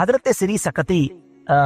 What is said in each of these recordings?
حضرت سری سکتی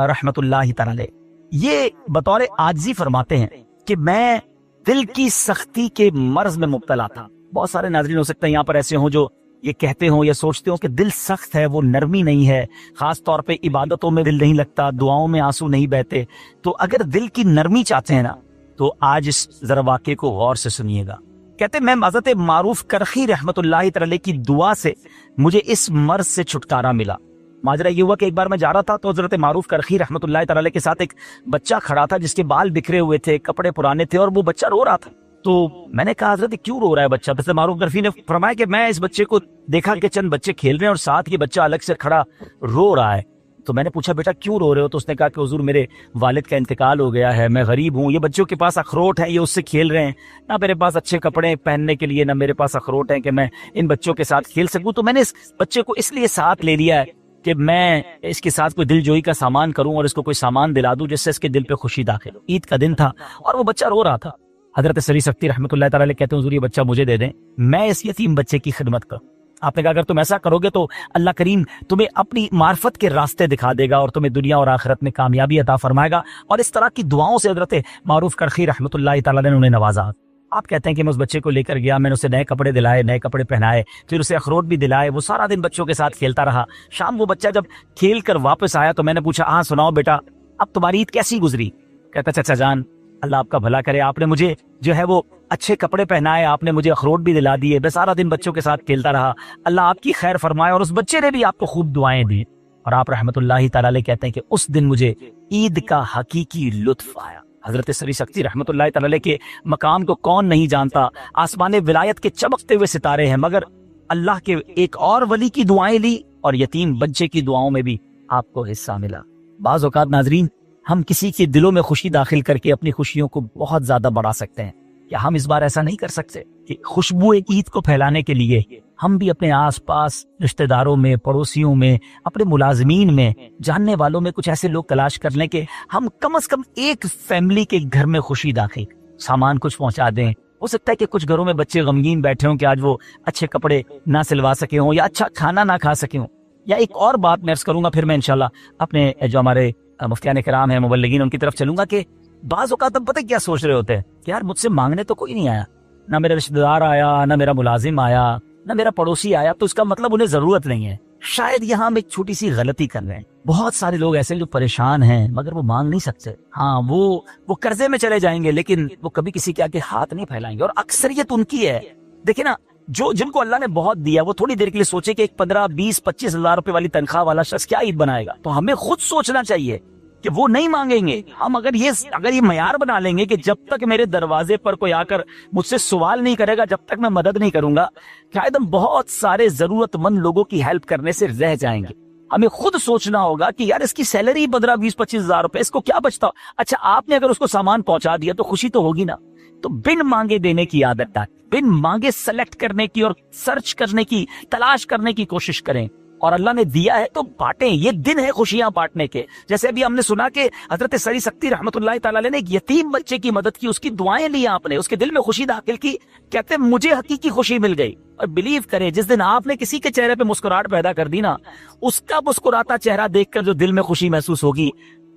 رحمت اللہ تعالی یہ بطور عاجزی فرماتے ہیں کہ میں دل کی سختی کے مرض میں مبتلا تھا. بہت سارے ناظرین ہو سکتے ہیں یہاں پر ایسے ہوں جو یہ کہتے ہوں یا سوچتے ہوں کہ دل سخت ہے, وہ نرمی نہیں ہے, خاص طور پہ عبادتوں میں دل نہیں لگتا, دعاؤں میں آنسو نہیں بہتے. تو اگر دل کی نرمی چاہتے ہیں نا تو آج اس ذرا واقعے کو غور سے سنیے گا. کہتے ہیں میں حضرت معروف کرخی رحمت اللہ تعالی کی دعا سے مجھے اس مرض سے چھٹکارا ملا. ماجرا یہ ہوا کہ ایک بار میں جا رہا تھا تو حضرت معروف کرخی رحمت اللہ تعالی کے ساتھ ایک بچہ کھڑا تھا جس کے بال بکھرے ہوئے تھے, کپڑے پرانے تھے, اور وہ بچہ رو رہا تھا. تو میں نے کہا حضرت کیوں رو رہا ہے بچہ؟ حضرت معروف کرخی نے فرمایا کہ میں اس بچے کو دیکھا کہ چند بچے کھیل رہے ہیں اور ساتھ یہ بچہ الگ سے کھڑا رو رہا ہے. تو میں نے پوچھا بیٹا کیوں رو رہے ہو؟ تو اس نے کہا کہ حضور میرے والد کا انتقال ہو گیا ہے, میں غریب ہوں, یہ بچوں کے پاس اخروٹ ہیں, یہ اس سے کھیل رہے ہیں, نہ میرے پاس اچھے کپڑے پہننے کے لیے نہ میرے پاس اخروٹ ہیں کہ میں ان بچوں کے ساتھ کھیل سکوں. تو میں نے اس بچے کو اس لیے ساتھ لے لیا ہے کہ میں اس کے ساتھ کوئی دل جوئی کا سامان کروں اور اس کو کوئی سامان دلا دوں جس سے اس کے دل پہ خوشی داخل ہو. عید کا دن تھا اور وہ بچہ رو رہا تھا. حضرت سری سکتی رحمت اللہ تعالی کہتے ہیں حضور یہ بچہ مجھے دے دیں, میں اس یتیم بچے کی خدمت کروں. آپ نے کہا اگر تم ایسا کرو گے تو اللہ کریم تمہیں اپنی معرفت کے راستے دکھا دے گا اور تمہیں دنیا اور آخرت میں کامیابی عطا فرمائے گا. اور اس طرح کی دعاؤں سے حضرت معروف کرخی رحمت اللہ تعالی نے انہیں نوازا. آپ کہتے ہیں کہ میں اس بچے کو لے کر گیا, میں نے اسے نئے کپڑے دلائے, نئے کپڑے پہنائے, پھر اسے اخروٹ بھی دلائے. وہ سارا دن بچوں کے ساتھ کھیلتا رہا. شام وہ بچہ جب کھیل کر واپس آیا تو میں نے پوچھا ہاں سناؤ بیٹا اب تمہاری عید کیسی گزری؟ کہتا چچا جان اللہ آپ کا بھلا کرے, آپ نے مجھے جو ہے وہ اچھے کپڑے پہنائے, آپ نے مجھے اخروٹ بھی دلا دیے, میں سارا دن بچوں کے ساتھ کھیلتا رہا, اللہ آپ کی خیر فرمائے. اور اس بچے نے بھی آپ کو خوب دعائیں دی. اور آپ رحمت اللہ تعالی کہتے ہیں کہ اس دن مجھے عید کا حقیقی لطف آیا. حضرت سری سکتی رحمت اللہ تعالی کے مقام کو کون نہیں جانتا, آسمان ولایت کے چمکتے ہوئے ستارے ہیں, مگر اللہ کے ایک اور ولی کی دعائیں لی اور یتیم بچے کی دعاؤں میں بھی آپ کو حصہ ملا. بعض اوقات ناظرین ہم کسی کے دلوں میں خوشی داخل کر کے اپنی خوشیوں کو بہت زیادہ بڑھا سکتے ہیں. کیا ہم اس بار ایسا نہیں کر سکتے کہ خوشبو عید کو پھیلانے کے لیے ہم بھی اپنے آس پاس رشتہ داروں میں, پڑوسیوں میں, اپنے ملازمین میں, جاننے والوں میں کچھ ایسے لوگ تلاش کر لیں کہ ہم کم از کم ایک فیملی کے گھر میں خوشی داخل سامان کچھ پہنچا دیں. ہو سکتا ہے کہ کچھ گھروں میں بچے غمگین بیٹھے ہوں کہ آج وہ اچھے کپڑے نہ سلوا سکے ہوں یا اچھا کھانا نہ کھا سکے ہوں. یا ایک اور بات میں عرض کروں گا, پھر میں انشاءاللہ اپنے جو ہمارے مفتیان کرام ہیں, مبلغین, ان کی طرف چلوں گا کہ بعض اوقات ہم پتہ کیا سوچ رہے ہوتے ہیں کہ یار مجھ سے مانگنے تو کوئی نہیں آیا, نہ میرا رشتہ دار آیا, نہ میرا ملازم آیا, نہ میرا پڑوسی آیا, تو اس کا مطلب انہیں ضرورت نہیں ہے. شاید یہاں ہم ایک چھوٹی سی غلطی کر رہے ہیں. بہت سارے لوگ ایسے جو پریشان ہیں مگر وہ مانگ نہیں سکتے. ہاں وہ قرضے میں چلے جائیں گے لیکن وہ کبھی کسی کے آگے ہاتھ نہیں پھیلائیں گے, اور اکثریت ان کی ہے. دیکھیں نا, جن کو اللہ نے بہت دیا وہ تھوڑی دیر کے لیے سوچے کہ ایک 15, 20, 25 ہزار روپے والی تنخواہ والا شخص کیا عید بنائے گا. تو ہمیں خود سوچنا چاہیے کہ وہ نہیں مانگیں گے. ہم اگر یہ معیار بنا لیں گے کہ جب تک میرے دروازے پر کوئی آ کر مجھ سے سوال نہیں کرے گا جب تک میں مدد نہیں کروں گا, شاید ہم بہت سارے ضرورت مند لوگوں کی ہیلپ کرنے سے رہ جائیں گے. ہمیں خود سوچنا ہوگا کہ یار اس کی سیلری 15, 20, 25 ہزار روپے, اس کو کیا بچتا. اچھا آپ نے اگر اس کو سامان پہنچا دیا تو خوشی تو ہوگی نا. تو بن مانگے دینے کی عادت ڈالیں, بن مانگے سلیکٹ کرنے کی اور سرچ کرنے کی, تلاش کرنے کی کوشش کریں. اور اللہ نے دیا ہے تو بانٹیں. یہ دن ہے خوشیاں بانٹنے کے. جیسے ابھی ہم نے سنا کہ حضرت سری سکتی رحمت اللہ تعالی نے ایک یتیم بچے کی مدد کی, اس کی دعائیں لی آپ نے, اس کے دل میں خوشی داخل کی. کہتے ہیں مجھے حقیقی خوشی مل گئی. اور بلیو کریں جس دن آپ نے کسی کے چہرے پہ مسکراہٹ پیدا کر دی نا, اس کا مسکراتا چہرہ دیکھ کر جو دل میں خوشی محسوس ہوگی,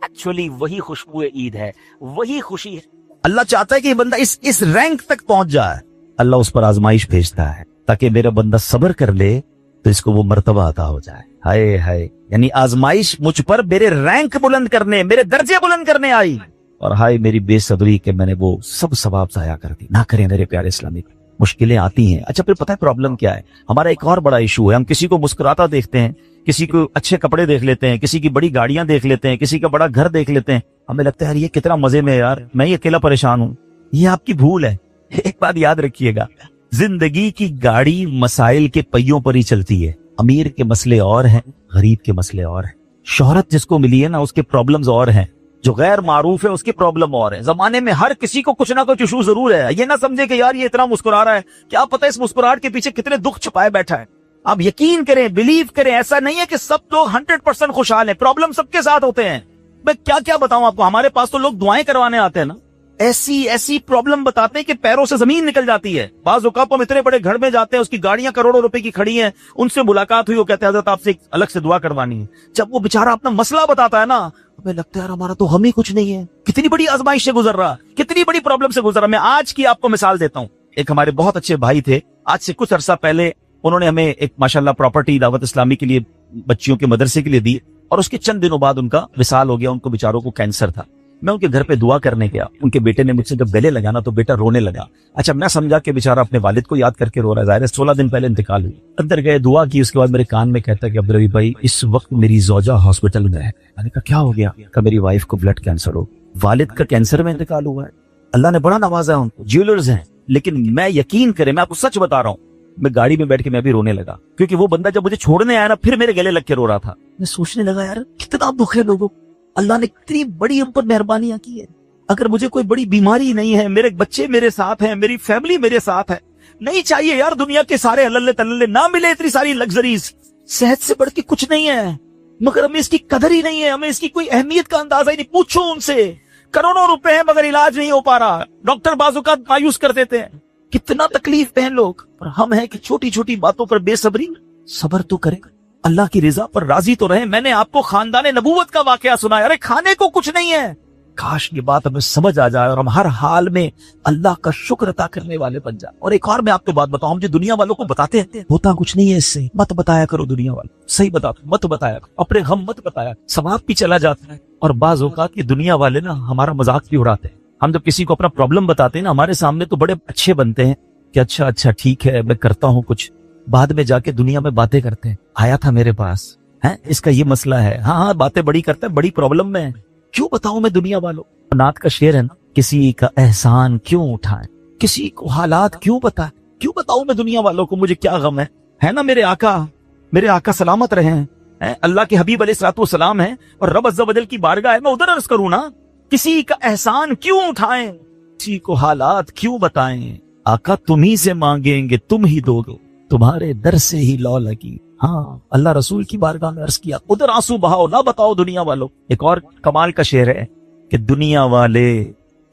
ایکچولی وہی خوشبو عید ہے, وہی خوشی ہے. اللہ چاہتا ہے کہ یہ بندہ اس رینک تک پہنچ جائے. اللہ اس پر آزمائش بھیجتا ہے تاکہ میرا بندہ صبر کر لے تو اس کو وہ مرتبہ عطا ہو جائے. ہائے ہائے, یعنی آزمائش مجھ پر میرے رینک بلند کرنے, میرے درجے بلند کرنے آئی, اور ہائے میری بے صبری کہ میں نے وہ سب ثواب ضائع کر دی. نہ کریں میرے پیارے اسلامی. مشکلیں آتی ہیں. اچھا پھر پتہ ہے پرابلم کیا ہے؟ ہمارا ایک اور بڑا ایشو ہے, ہم کسی کو مسکراتا دیکھتے ہیں, کسی کو اچھے کپڑے دیکھ لیتے ہیں, کسی کی بڑی گاڑیاں دیکھ لیتے ہیں, کسی کا بڑا گھر دیکھ لیتے ہیں, ہمیں لگتا ہے یار یہ کتنا مزے میں ہے یار, میں ہی اکیلا پریشان ہوں. یہ آپ کی بھول ہے. ایک بات یاد رکھیے گا, زندگی کی گاڑی مسائل کے پہیوں پر ہی چلتی ہے. امیر کے مسئلے اور ہیں, غریب کے مسئلے اور ہیں. شہرت جس کو ملی ہے نا اس کے پرابلمز اور ہیں, جو غیر معروف ہے اس کی پرابلم اور ہے. زمانے میں ہر کسی کو کچھ نہ کچھ ایشو ضرور ہے. یہ نہ سمجھے کہ یار یہ اتنا مسکرا رہا ہے, کیا پتہ اس مسکراہٹ کے پیچھے کتنے دکھ چھپائے بیٹھا ہے. آپ یقین کریں, بلیو کریں, ایسا نہیں ہے کہ سب لوگ 100% خوشحال ہیں. پرابلم سب کے ساتھ ہوتے ہیں. میں کیا بتاؤں آپ کو, ہمارے پاس تو لوگ دعائیں کروانے آتے ہیں نا, ऐसी ऐसी प्रॉब्लम बताते हैं कि पैरों से जमीन निकल जाती है। बाज़ औक़ात हम इतने बड़े घर में जाते हैं, उसकी गाड़ियां करोड़ों रुपए की खड़ी हैं, उनसे मुलाकात हुई, वो कहते हैं हज़रत आपसे एक अलग से दुआ करवानी है। जब वो बेचारा अपना मसला बताता है ना, हमें लगता है यार हमारा तो हम ही कुछ नहीं है, कितनी बड़ी आजमाइश से गुजर रहा, कितनी बड़ी प्रॉब्लम से गुजर रहा। मैं आज की आपको मिसाल देता हूँ। एक हमारे बहुत अच्छे भाई थे, आज से कुछ अरसा पहले उन्होंने हमें एक माशाल्लाह प्रॉपर्टी दावत इस्लामी के लिए, बच्चियों के मदरसे के लिए दी, और उसके चंद दिनों बाद उनका विसाल हो गया। उनको बेचारों को कैंसर था। मैं उनके घर पे दुआ करने गया, उनके बेटे ने मुझसे जब गले लगा ना तो बेटा रोने लगा। अच्छा, मैं समझा कि बेचारा अपने वालिद को याद करके रो रहा है, ज़ाहिर है 16 दिन पहले इंतकाल हुई। अंदर गए, दुआ की, उसके बाद मेरे कान में कहता है कि अब्दुल रऊफ भाई इस वक्त मेरी ज़ौजा हॉस्पिटल में है। मैंने कहा क्या हो गया? कहा मेरी वाइफ को ब्लड कैंसर हो, वालिद का कैंसर में इंतकाल हुआ है। अल्लाह ने बड़ा नवाजा है उनको, ज्वेलर्स हैं, लेकिन मैं यकीन करें, मैं आपको सच बता रहा हूँ, मैं गाड़ी में बैठ के मैं भी रोने लगा, क्योंकि वो बंदा जब मुझे छोड़ने आया ना फिर मेरे गले लग के रो रहा था। मैं सोचने लगा यार कितना दुख है लोगों, अल्लाह ने कितनी बड़ी हम पर मेहरबानियां की है। अगर मुझे कोई बड़ी बीमारी नहीं है, मेरे बच्चे मेरे साथ हैं, मेरी फैमिली मेरे साथ है, नहीं चाहिए यार दुनिया के सारे अल्ले तल्ले, ना मिले इतनी सारी लग्जरीज, सेहत से बढ़ के कुछ नहीं है, मगर हमें इसकी कदर ही नहीं है, हमें इसकी कोई अहमियत का अंदाजा ही नहीं। पूछो उनसे, करोड़ों रुपए हैं मगर इलाज नहीं हो पा रहा, डॉक्टर बाजू का मायूस कर देते हैं, कितना तकलीफ पे हैं लोग। और हम हैं कि छोटी छोटी बातों पर बेसब्री, सब्र तो करें, अल्लाह की रिजा पर राजी तो रहे। मैंने आपको खानदाने नबूवत का वाकया सुनाया, अरे खाने को कुछ नहीं है, काश ये बात हमें समझ आ जाए और हम हर हाल में अल्लाह का शुक्र अता करने वाले बन जाए। और एक और मैं आपको बात बताऊं, हम जो दुनिया वालों को बताते हैं होता कुछ नहीं है, इससे मत बताया करो दुनिया वालों, सही बता दो, मत बताया करो, अपने गम मत बताया, सवाब भी चला जाता है। और बाज औकात की दुनिया वाले ना हमारा मजाक भी उड़ाते हैं। हम जब किसी को अपना प्रॉब्लम बताते हैं ना, हमारे सामने तो बड़े अच्छे बनते हैं कि अच्छा अच्छा ठीक है मैं करता हूँ कुछ, बाद में जाके दुनिया में बातें करते हैं, आया था मेरे पास है, इसका ये मसला है, हाँ हाँ बातें बड़ी करता है, बड़ी प्रॉब्लम में है, क्यों बताऊं मैं दुनिया वालों। नात का शेर है ना, किसी का एहसान क्यों उठाएं, किसी को हालात क्यों बताएं, क्यों बताऊं मैं दुनिया वालों को मुझे क्या गम है ना। मेरे आका सलामत रहे हैं, अल्लाह के हबीब अलैहिस्सलातु वस्सलाम है और रब अज़्ज़ा वजल की बारगाह है, मैं उधर अर्ज करूं ना, किसी का एहसान क्यों उठाएं, किसी को हालात क्यों बताएं, आका तुम्ही से मांगेंगे तुम ही दोगे, तुम्हारे दर से ही लौ लगी। हाँ, अल्लाह रसूल की बारगाह में अर्ज किया, उधर आंसू बहाओ, ना बताओ दुनिया वालों। एक और कमाल का शेर है कि दुनिया वाले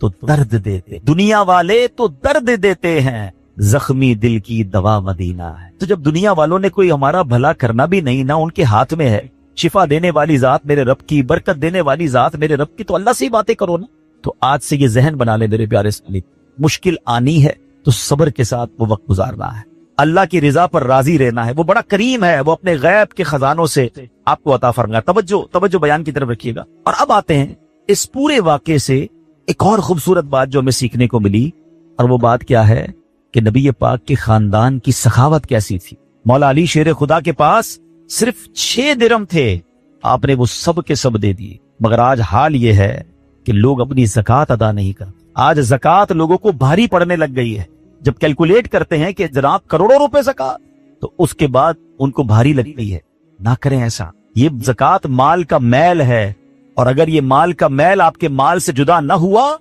तो दर्द देते, दुनिया वाले तो दर्द देते हैं, जख्मी दिल की दवा मदीना है। तो जब दुनिया वालों ने कोई हमारा भला करना भी नहीं ना उनके हाथ में है, शिफा देने वाली जात मेरे रब की, बरकत देने वाली जात मेरे रब की, तो अल्लाह से ही बातें करो ना। तो आज से ये जहन बना ले मेरे प्यारे साथी, मुश्किल आनी है तो सब्र के साथ वो वक्त गुजारना है, अल्लाह की रिजा पर राजी रहना है। वो बड़ा करीम है, वो अपने गैब के खजानों से आपको अता फरमाया। तवज्जो बयान की तरफ रखिएगा। और अब आते हैं इस पूरे वाक़े से एक और खूबसूरत बात जो हमें सीखने को मिली, और वो बात क्या है कि नबी पाक के खानदान की सखावत कैसी थी। मौला अली शेर खुदा के पास सिर्फ 6 दिरहम थे, आपने वो सब के सब दे दिए। मगर आज हाल ये है कि लोग अपनी ज़कात अदा नहीं करते। आज ज़कात लोगों को भारी पड़ने लग गई है। जब कैलकुलेट करते हैं कि जनाब करोड़ों रुपए ज़कात, तो उसके बाद उनको भारी लग गई है। ना करें ऐसा, ये ज़कात माल का मैल है, और अगर ये माल का मैल आपके माल से जुदा न हुआ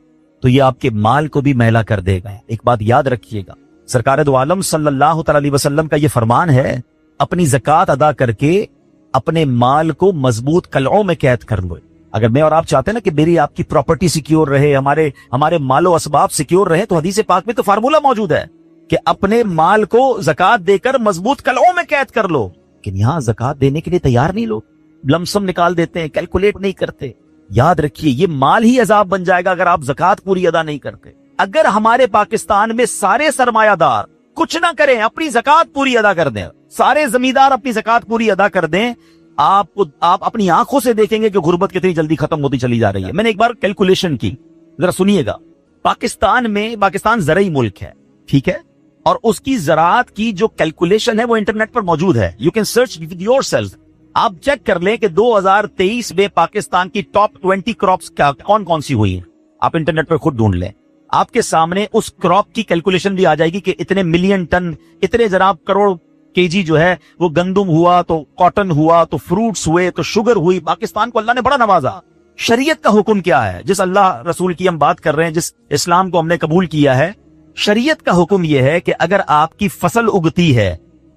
तो ये आपके माल को भी मैला कर देगा। एक बात याद रखिएगा, सरकार दो आलम सल्लल्लाहु अलैहि वसल्लम का ये फरमान है, अपनी ज़कात अदा करके अपने माल को मजबूत कलओं में कैद कर लो। अगर मैं और आप चाहते हैं ना कि मेरी आपकी प्रॉपर्टी सिक्योर रहे, हमारे मालो असबाब सिक्योर रहे, तो हदीस पाक में तो फार्मूला मौजूद है कि अपने माल को ज़कात देकर मजबूत कलओं में कैद कर लो। लेकिन यहाँ ज़कात देने के लिए तैयार नहीं लोग, लमसम निकाल देते हैं, कैलकुलेट नहीं करते। याद रखिए ये माल ही अजाब बन जाएगा अगर आप ज़कात पूरी अदा नहीं करते। अगर हमारे पाकिस्तान में सारे सरमायादार कुछ ना करें, अपनी ज़कात पूरी अदा कर दें, सारे जमींदार अपनी ज़कात पूरी अदा कर दें, आप अपनी आंखों से देखेंगे कि गुर्बत कितनी जल्दी खत्म होती चली जा रही है। मैंने एक बार कैलकुलेशन की, जरा सुनिएगा। पाकिस्तान ज़रई मुल्क है, ठीक है, और उसकी ज़राअत की जो कैलकुलेशन है वो इंटरनेट पर मौजूद है, you can search with yourself. आप चेक कर लें कि 2023 में पाकिस्तान की टॉप 20 क्रॉप्स कौन कौन सी हुई है, आप इंटरनेट पर खुद ढूंढ लें, आपके सामने उस क्रॉप की कैलकुलेशन भी आ जाएगी कि इतने मिलियन टन, इतने जनाब करोड़ केजी जो है वो गंदुम हुआ, तो कॉटन हुआ, तो फ्रूट्स हुए, तो शुगर हुई। पाकिस्तान को अल्लाह ने बड़ा नवाजा। शरीयत का हुक्म क्या है, जिस अल्लाह रसूल की हम बात कर रहे हैं, जिस इस्लाम को हमने कबूल किया है, शरीयत का हुक्म यह है कि अगर आपकी फसल उगती है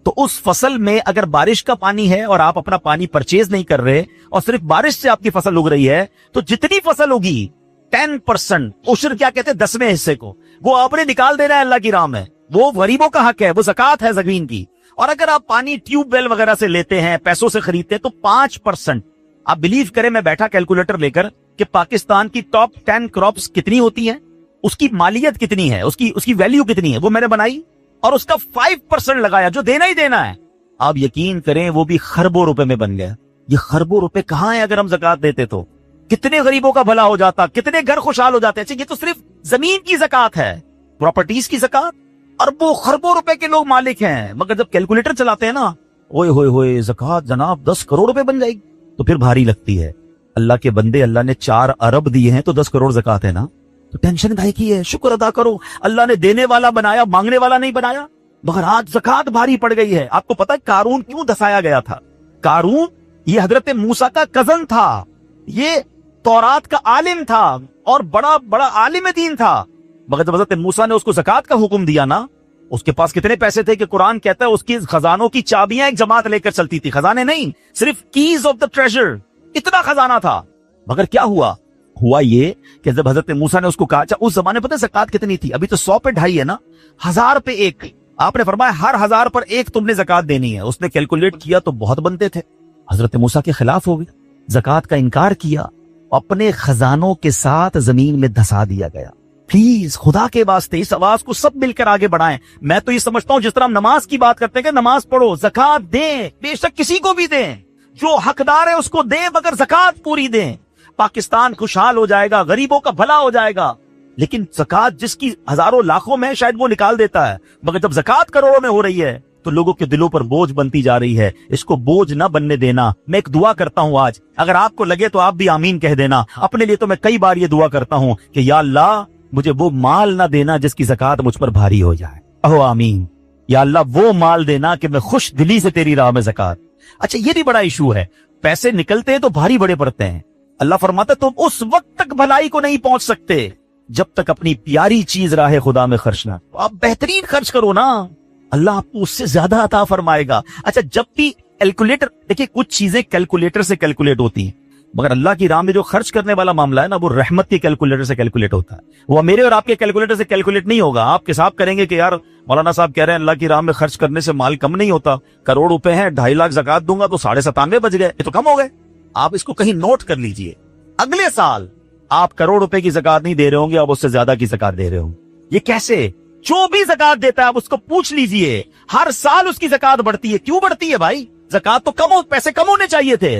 तो उस फसल में अगर बारिश का पानी है और आप अपना पानी परचेज नहीं कर रहे और सिर्फ बारिश से आपकी फसल उग रही है, तो जितनी फसल होगी 10%, उशर क्या कहते हैं 10वें हिस्से को, वो आपने निकाल देना है अल्लाह की राह में। वो गरीबों का हक है, वो ज़कात है ज़मीन की। और अगर आप पानी ट्यूबवेल वगैरह से लेते हैं, पैसों से खरीदते हैं, तो 5%। आप बिलीव करें, मैं बैठा कैलकुलेटर लेकर कि पाकिस्तान की टॉप 10 क्रॉप्स कितनी होती हैं, उसकी मालियत कितनी है, उसकी वैल्यू कितनी है, वो मैंने बनाई और उसका 5% लगाया, जो देना ही देना है। आप यकीन करें वो भी खरबों रुपए में बन गया। ये खरबों रुपए कहां है अगर हम ज़कात देते तो? कितने गरीबों का भला हो जाता, कितने घर खुशहाल हो जाते। ये तो सिर्फ जमीन की ज़कात है, प्रॉपर्टीज की ज़कात, अरबों खरबों रुपए के लोग मालिक हैं। मगर जब कैलकुलेटर चलाते हैं ना, ओए होए होए, ज़कात जनाब 10 करोड़ रुपए बन जाएगी, तो फिर भारी लगती है। अल्लाह के बंदे, अल्लाह ने 4 अरब दिए हैं तो 10 करोड़ ज़कात है ना, तो टेंशन काहे की है? शुक्र अदा करो, अल्लाह ने देने वाला बनाया, मांगने वाला नहीं बनाया। मगर आज ज़कात भारी पड़ गई है। आपको पता है कारून क्यों दसाया गया था? कारून ये हजरत मूसा का कजन था, ये तौरात का आलिम था और बड़ा बड़ा आलिम दीन था। मगर जब हजरत मूसा ने उसको ज़कात का हुक्म दिया ना, उसके पास कितने पैसे थे कि कुरान कहता है उसकी खजानों की चाबियां एक जमात लेकर चलती थी। खजाने नहीं, सिर्फ कीज ऑफ द ट्रेजर, इतना खजाना था। मगर क्या हुआ ये कि जब हजरत मूसा ने उसको कहा, अच्छा उस जमाने पता है ज़कात कितनी थी? अभी तो 100 पे 2.5 है ना, 1000 पे 1। आपने फरमाया हर 1000 पर 1 तुमने ज़कात देनी है। उसने कैलकुलेट किया तो बहुत बनते थे। हजरत मूसा के खिलाफ हो गया, ज़कात का इनकार किया, अपने खजानों के साथ जमीन में धसा दिया गया। प्लीज खुदा के वास्ते इस आवाज को सब मिलकर आगे बढ़ाएं। मैं तो ये समझता हूं जिस तरह हम नमाज की बात करते हैं कि नमाज पढ़ो, ज़कात दें, बेशक किसी को भी दें, जो हकदार है उसको दें, मगर ज़कात पूरी दें। पाकिस्तान खुशहाल हो जाएगा, गरीबों का भला हो जाएगा। लेकिन ज़कात जिसकी हजारों लाखों में शायद वो निकाल देता है, मगर जब ज़कात करोड़ों में हो रही है तो लोगों के दिलों पर बोझ बनती जा रही है। इसको बोझ ना बनने देना। मैं एक दुआ करता हूं आज, अगर आपको लगे तो आप भी आमीन कह देना। अपने लिए तो मैं कई बार ये दुआ करता हूं कि या अल्लाह मुझे वो माल ना देना जिसकी ज़कात मुझ पर भारी हो जाए। ओह आमीन। या अल्लाह वो माल देना कि मैं खुश दिली से तेरी राह में ज़कात। अच्छा ये भी बड़ा इशू है, पैसे निकलते हैं तो भारी बड़े पड़ते हैं। अल्लाह फरमाता तुम उस वक्त तक भलाई को नहीं पहुंच सकते जब तक अपनी प्यारी चीज राह खुदा में खर्च ना। आप बेहतरीन खर्च करो ना, अल्लाह आपको उससे ज्यादा अता फरमाएगा। अच्छा जब भी कैलकुलेटर, देखिए कुछ चीजें कैलकुलेटर से कैलकुलेट होती हैं, मगर अल्लाह की राह में जो खर्च करने वाला मामला है ना, वो रहमत के कैलकुलेटर से कैलकुलेट होता है। वो मेरे और आपके कैलकुलेटर से कैलकुलेट नहीं होगा। आप हिसाब करेंगे कि यार मौलाना साहब कह रहे हैं अल्लाह की राह में खर्च करने से माल कम नहीं होता, करोड़ रुपए हैं, 2.5 लाख ज़कात दूंगा तो 97.5 बच गए, ये तो कम हो गए। आप इसको कहीं नोट कर लीजिए, अगले साल आप करोड़ रुपए की ज़कात नहीं दे रहे होंगे, आप उससे ज्यादा की ज़कात दे रहे होंगे। ये कैसे? जो भी ज़कात देता है आप उसको पूछ लीजिए, हर साल उसकी ज़कात बढ़ती है। क्यों बढ़ती है भाई? ज़कात तो कम हो, पैसे कम होने चाहिए थे।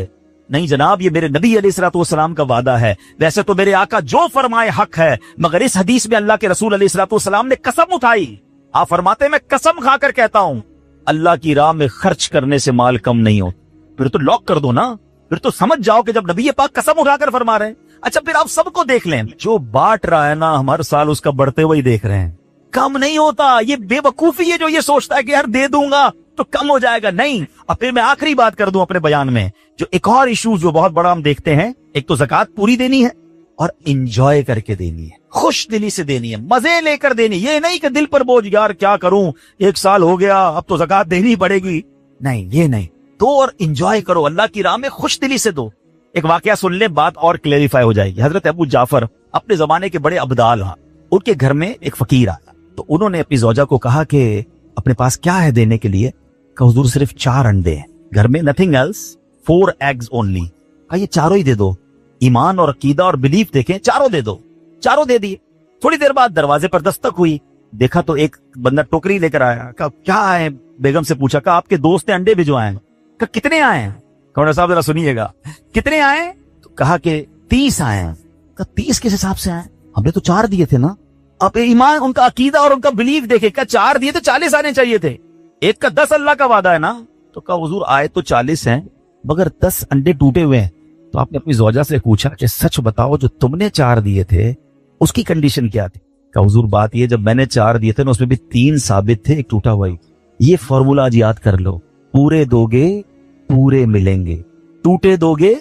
नहीं जनाब, ये मेरे नबी अलैहिस्सलाम का वादा है। वैसे तो मेरे आका जो फरमाए हक है, मगर इस हदीस में अल्लाह के रसूल अलैहिस्सलाम ने कसम उठाई। आप फरमाते मैं कसम खाकर कहता हूं अल्लाह की राह में खर्च करने से माल कम नहीं होता। फिर तो लॉक कर दो ना, फिर तो समझ जाओ कि जब नबी पाक कसम उठाकर फरमा रहे हैं। अच्छा फिर आप सबको देख लें, जो बांट रहा है ना हम हर साल उसका बढ़ते हुए देख रहे हैं, कम नहीं होता। ये बेवकूफी है जो ये सोचता है कि यार दे दूंगा तो कम हो जाएगा। नहीं। अब फिर मैं आखिरी बात कर दूं अपने बयान में, जो एक और इशू जो बहुत बड़ा हम देखते हैं, एक तो ज़कात पूरी देनी है और इंजॉय करके देनी है, खुश दिली से देनी है, मजे लेकर देनी। ये नहीं कि दिल पर बोझ, यार क्या करूं, 1 साल हो गया अब तो ज़कात देनी पड़ेगी। नहीं, ये नहीं। दो और इंजॉय करो, अल्लाह की राह में खुश दिली से दो। एक वाकया सुन ले, बात और क्लेरिफाई हो जाएगी। हजरत अबू जाफर अपने जमाने के बड़े अब्दाल हैं, उनके घर में एक फकीर आया, तो उन्होंने अपनी ज़ौजा को कहा कि अपने पास क्या है देने के लिए? कहा हुजूर सिर्फ 4 अंडे हैं घर में, नथिंग एल्स, 4 एग्स ओनली। कहा ये चारों ही दे दो, ईमान और अकीदा और बिलीफ देखें, चारों दे दो। चारों दे दिए। थोड़ी देर बाद दरवाजे पर दस्तक हुई, देखा तो एक बंदा टोकरी लेकर आया। कहा क्या आए? बेगम से पूछा, कहा आपके दोस्त ने अंडे भिजवाए। कहा कितने आए हैं? कहा साहब जरा सुनिएगा, कितने आए? तो कहा कि 30 आए हैं। कहा 30 किस हिसाब से आए? हमने तो 4 दिए थे ना। अब ईमान, उनका अकीदा और उनका बिलीफ देखे, क्या 4 दिए तो 40 आने चाहिए थे, एक का 10 अल्लाह का वादा है ना। तो कहा हुजूर आए तो 40 हैं मगर 10 अंडे टूटे हुए हैं। तो आपने अपनी ज़ौजा से पूछा कि सच बताओ जो तुमने 4 दिए थे उसकी कंडीशन क्या थी? कहा हुजूर बात ये, जब मैंने 4 दिए थे ना उसमें भी 3 साबित थे, एक टूटा हुआ ही। ये फॉर्मूला आज याद कर लो, पूरे दोगे पूरे मिलेंगे, टूटे दोगे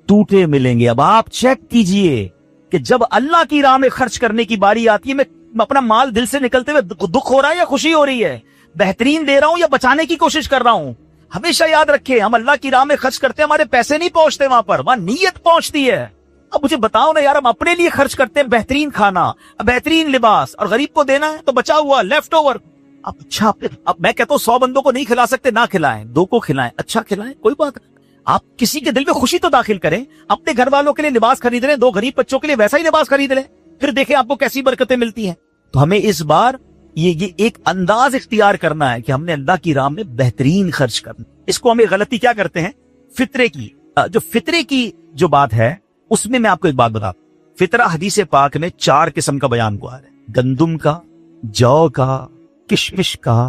टूटे मिलेंगे। अब आप चेक कीजिए कि जब अल्लाह की राह में खर्च करने की बारी आती है, मैं अपना माल दिल से निकलते हुए दुख हो रहा है या खुशी हो रही है, बेहतरीन दे रहा हूं या बचाने की कोशिश कर रहा हूं। हमेशा याद रखें, हम अल्लाह की राह में खर्च करते हैं, हमारे पैसे नहीं पहुंचते वहां पर, वहां नीयत पहुंचती है। अब मुझे बताओ ना यार, हम अपने लिए खर्च करते हैं बेहतरीन खाना, बेहतरीन लिबास, और गरीब को देना है तो बचा हुआ लेफ्ट ओवर। अब अच्छा, अब मैं कहता हूँ 100 बंदों को नहीं खिला सकते, ना खिलाएं, 2 को खिलाएं, अच्छा खिलाएं, कोई बात नहीं। आप किसी के दिल में खुशी तो दाखिल करें, अपने घर वालों के लिए लिबास खरीद लें, 2 गरीब बच्चों के लिए वैसा ही लिबास खरीद लें, फिर देखें आपको कैसी बरकतें मिलती हैं। तो हमें इस बार ये एक अंदाज इख्तियार करना है कि हमने अल्लाह की राह में बेहतरीन खर्च करना। इसको हमें गलती क्या करते हैं, फितरे की, जो फितरे की जो बात है उसमें मैं आपको एक बात बता, फितरा हदीस पाक में 4 किस्म का बयान हुआ है, गंदुम का, जौ का, किशमिश का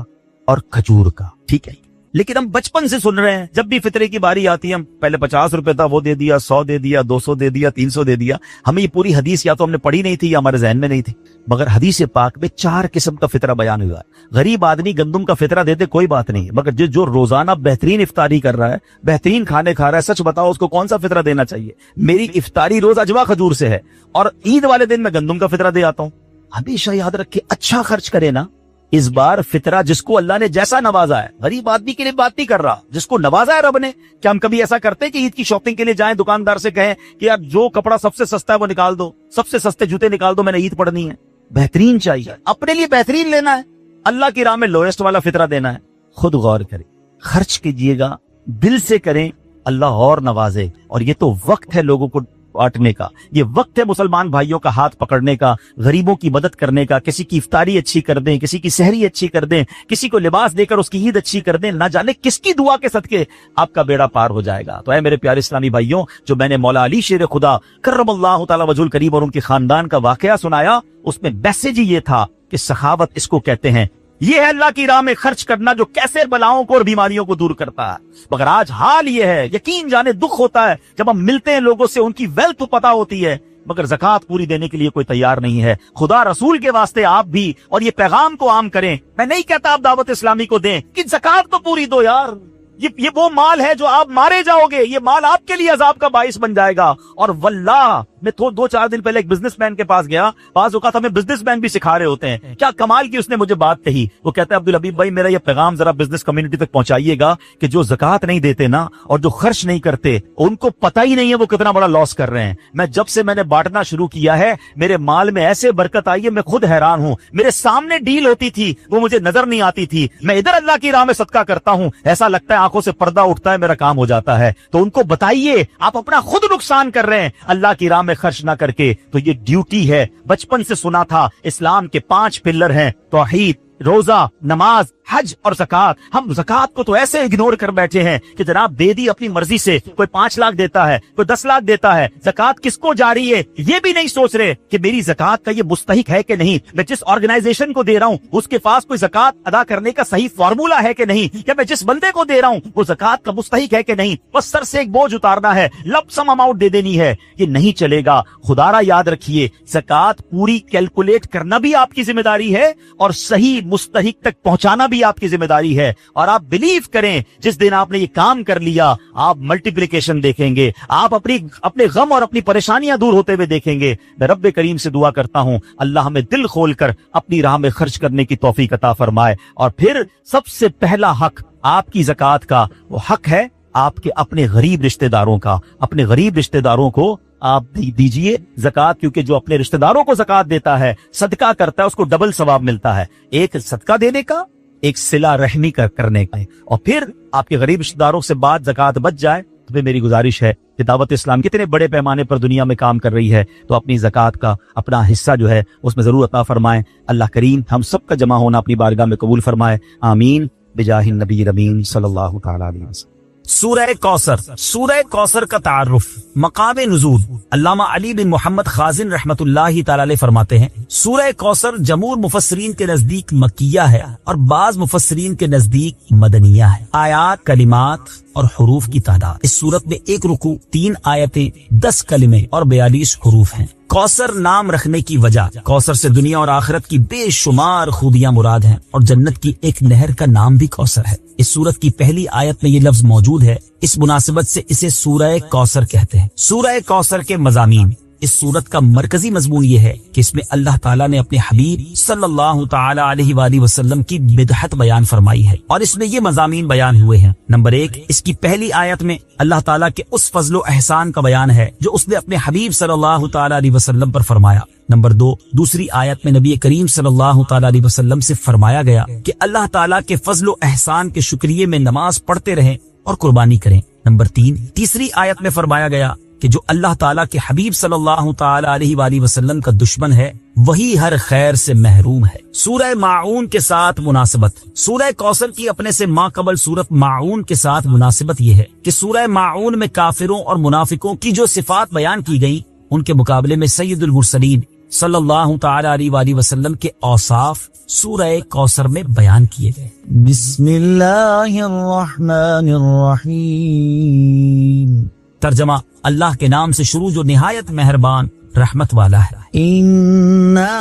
और खजूर का, ठीक है। लेकिन हम बचपन से सुन रहे हैं, जब भी फितरे की बारी आती है, हम पहले 50 रुपए था वो दे दिया, 100 दे दिया, 200 दे दिया, 300 दे दिया। हमें ये पूरी हदीस या तो हमने पढ़ी नहीं थी या हमारे जहन में नहीं थी, मगर हदीस पाक में 4 किस्म का फितरा बयान हुआ है। गरीब आदमी गंदुम का फितरा देते कोई बात नहीं है, मगर जो रोजाना बेहतरीन इफ्तारी कर रहा है, बेहतरीन खाने खा रहा है, सच बताओ उसको कौन सा फितरा देना चाहिए। मेरी इफ्तारी रोज अजवा खजूर से है और ईद वाले दिन मैं गंदुम का फितरा दे आता हूँ। हमेशा याद रखे, अच्छा खर्च करे ना। इस बार फितरा जिसको अल्लाह ने जैसा नवाजा है, गरीब आदमी के लिए बात नहीं कर रहा, जिसको नवाजा है रब ने। क्या हम कभी ऐसा करते हैं कि ईद की शॉपिंग के लिए जाएं, दुकानदार से कहें कि यार जो कपड़ा सबसे सस्ता है वो निकाल दो, सबसे सस्ते जूते निकाल दो, मैंने ईद पढ़नी है। बेहतरीन चाहिए, अपने लिए बेहतरीन लेना है, अल्लाह की राह में लोएस्ट वाला फितरा देना है। खुद गौर करें, खर्च कीजिएगा, दिल से करें, अल्लाह और नवाजे। और ये तो वक्त है लोगों को बांटने का, ये वक्त है मुसलमान भाइयों का हाथ पकड़ने का, गरीबों की मदद करने का, किसी की इफ्तारी अच्छी कर दें, किसी की सहरी अच्छी कर दें, किसी को लिबास देकर उसकी ईद अच्छी कर दें। ना जाने किसकी दुआ के सदके आपका बेड़ा पार हो जाएगा। तो ऐ मेरे प्यारे इस्लामी भाइयों, जो मैंने मौला अली शेर खुदा करमल्लाहु तआला वजहुल करीम और उनके खानदान का वाकया सुनाया, उसमें मैसेज ही ये था कि सखावत इसको कहते हैं। ये है अल्लाह की राह में खर्च करना, जो कैसे बलाओं को और बीमारियों को दूर करता है। मगर आज हाल ये है, यकीन जाने दुख होता है जब हम मिलते हैं लोगों से, उनकी वेल्थ पता होती है, मगर ज़कात पूरी देने के लिए कोई तैयार नहीं है। खुदा रसूल के वास्ते आप भी और ये पैगाम को आम करें। मैं नहीं कहता आप दावत इस्लामी को दें कि ज़कात तो पूरी दो यार, ये वो माल है जो आप मारे जाओगे, ये माल आपके लिए अजाब का बाइस बन जाएगा। और वल्लाह, मैं 2-4 दिन पहले एक बिजनेसमैन के पास गया, बाज़ औक़ात हमें बिजनेसमैन भी सिखा रहे होते हैं। क्या कमाल की उसने मुझे बात कही, वो कहता है अब्दुल हबीब भाई, मेरा ये पैगाम जरा बिजनेस कम्युनिटी तक पहुंचाइएगा कि जो ज़कात नहीं देते ना और जो खर्च नहीं करते, उनको पता ही नहीं है वो कितना बड़ा लॉस कर रहे हैं। मैं जब से मैंने बांटना शुरू किया है, मेरे माल में ऐसे बरकत आई है, मैं खुद हैरान हूँ। मेरे सामने डील होती थी, वो मुझे नजर नहीं आती थी, मैं इधर अल्लाह की राह में सदका करता हूँ, ऐसा लगता है आंखों से पर्दा उठता है, मेरा काम हो जाता है। तो उनको बताइए आप अपना खुद नुकसान कर रहे हैं अल्लाह की राह में खर्च ना करके। तो ये ड्यूटी है। बचपन से सुना था इस्लाम के 5 पिलर हैं, तौहीद, रोजा, नमाज, हज और ज़कात। हम ज़कात को तो ऐसे इग्नोर कर बैठे हैं कि जनाब दे दी अपनी मर्जी से, कोई 5 लाख देता है, कोई 10 लाख देता है, ज़कात किसको जा रही है ये भी नहीं सोच रहे कि मेरी ज़कात का ये मुस्तहिक है कि नहीं, मैं जिस ऑर्गेनाइजेशन को दे रहा हूँ उसके पास कोई ज़कात अदा करने का सही फॉर्मूला है कि नहीं, या मैं जिस बंदे को दे रहा हूँ वो ज़कात का मुस्तहिक है कि नहीं। बस सर से एक बोझ उतारना है, लमसम अमाउंट दे देनी है, ये नहीं चलेगा। खुदारा याद रखिए, ज़कात पूरी कैलकुलेट करना भी आपकी जिम्मेदारी है और सही मुस्तहिक तक पहुंचाना भी आपकी जिम्मेदारी है। और आप बिलीव करें, जिस दिन आपने ये काम कर लिया, आप मल्टीप्लिकेशन देखेंगे, आप अपने गम और अपनी परेशानियां दूर होते हुए देखेंगे। मैं रब्बे करीम से दुआ करता हूं, अल्लाह हमें दिल खोलकर अपनी राह में खर्च करने की तौफीक अता फरमाए। और फिर सबसे पहला हक आपकी ज़कात का वो हक है आपके अपने गरीब रिश्तेदारों का। अपने गरीब रिश्तेदारों को आप दीजिए ज़कात, क्योंकि जो अपने रिश्तेदारों को ज़कात देता है, सदका करता है, उसको डबल सवाब मिलता है, एक सदका देने का, एक सिला रहमी करने का। और फिर आपके गरीब रिश्तेदारों से बात ज़कात बच जाए तो फिर मेरी गुजारिश है कि दावत इस्लाम कितने बड़े पैमाने पर दुनिया में काम कर रही है, तो अपनी ज़कात का अपना हिस्सा जो है उसमें जरूर अता फरमाएं। अल्लाह करीम हम सब का जमा होना अपनी बारगाह में कबूल फरमाए, आमीन बिजाहिन नबी अमीन सल्लल्लाहु तआला अलैहि वसल्लम। सूरह कौसर। सूरह कौसर का तारुफ, मकाम नुज़ूल। अल्लामा अली बिन मोहम्मद खाजिन रहमतुल्लाहि तआला अलैह फरमाते हैं, सूरह कौसर जमूर मुफस्सिरीन के नजदीक मक्किया है और बाज मुफस्सिरीन के नजदीक मदनिया है। आयात, कलिमात और हुरूफ की तादाद, इस सूरत में 1 रुकू, 3 आयतें, 10 कलिमे और 42 हुरूफ हैं। कौसर नाम रखने की वजह, कौसर से दुनिया और आखिरत की बेशुमार खूबियां मुराद हैं और जन्नत की एक नहर का नाम भी कौसर है। इस सूरत की पहली आयत में ये लफ्ज मौजूद है, इस मुनासिबत से इसे सूरह कौसर कहते हैं। सूरह कौसर के मज़ामीन, اس صورت کا مرکزی مضمون یہ ہے کہ اس میں اللہ تعالیٰ نے اپنے حبیب صلی اللہ تعالی علیہ وآلہ وسلم کی مدحت بیان فرمائی ہے، اور اس میں یہ مضامین بیان ہوئے ہیں۔ نمبر 1، اس کی پہلی آیت میں اللہ تعالیٰ کے اس فضل و احسان کا بیان ہے جو اس نے اپنے حبیب صلی اللہ تعالی علیہ وسلم پر فرمایا۔ نمبر 2، دوسری آیت میں نبی کریم صلی اللہ تعالی علیہ وسلم سے فرمایا گیا کہ اللہ تعالیٰ کے فضل و احسان کے شکریہ میں نماز پڑھتے رہیں اور قربانی کریں۔ نمبر 3، تیسری آیت میں فرمایا گیا کہ جو اللہ تعالیٰ کے حبیب صلی اللہ تعالی علیہ وآلہ وسلم کا دشمن ہے وہی ہر خیر سے محروم ہے۔ سورہ ماعون کے ساتھ مناسبت، سورہ کوثر کی اپنے سے ماقبل سورت ماعون کے ساتھ مناسبت یہ ہے کہ سورہ ماعون میں کافروں اور منافقوں کی جو صفات بیان کی گئی ان کے مقابلے میں سید المرسلین صلی اللہ تعالی علیہ وآلہ وسلم کے اوصاف سورہ کوثر میں بیان کیے گئے۔ بسم اللہ الرحمن الرحیم۔ ترجمہ، اللہ کے نام سے شروع جو نہایت مہربان رحمت والا ہے۔ اِنَّا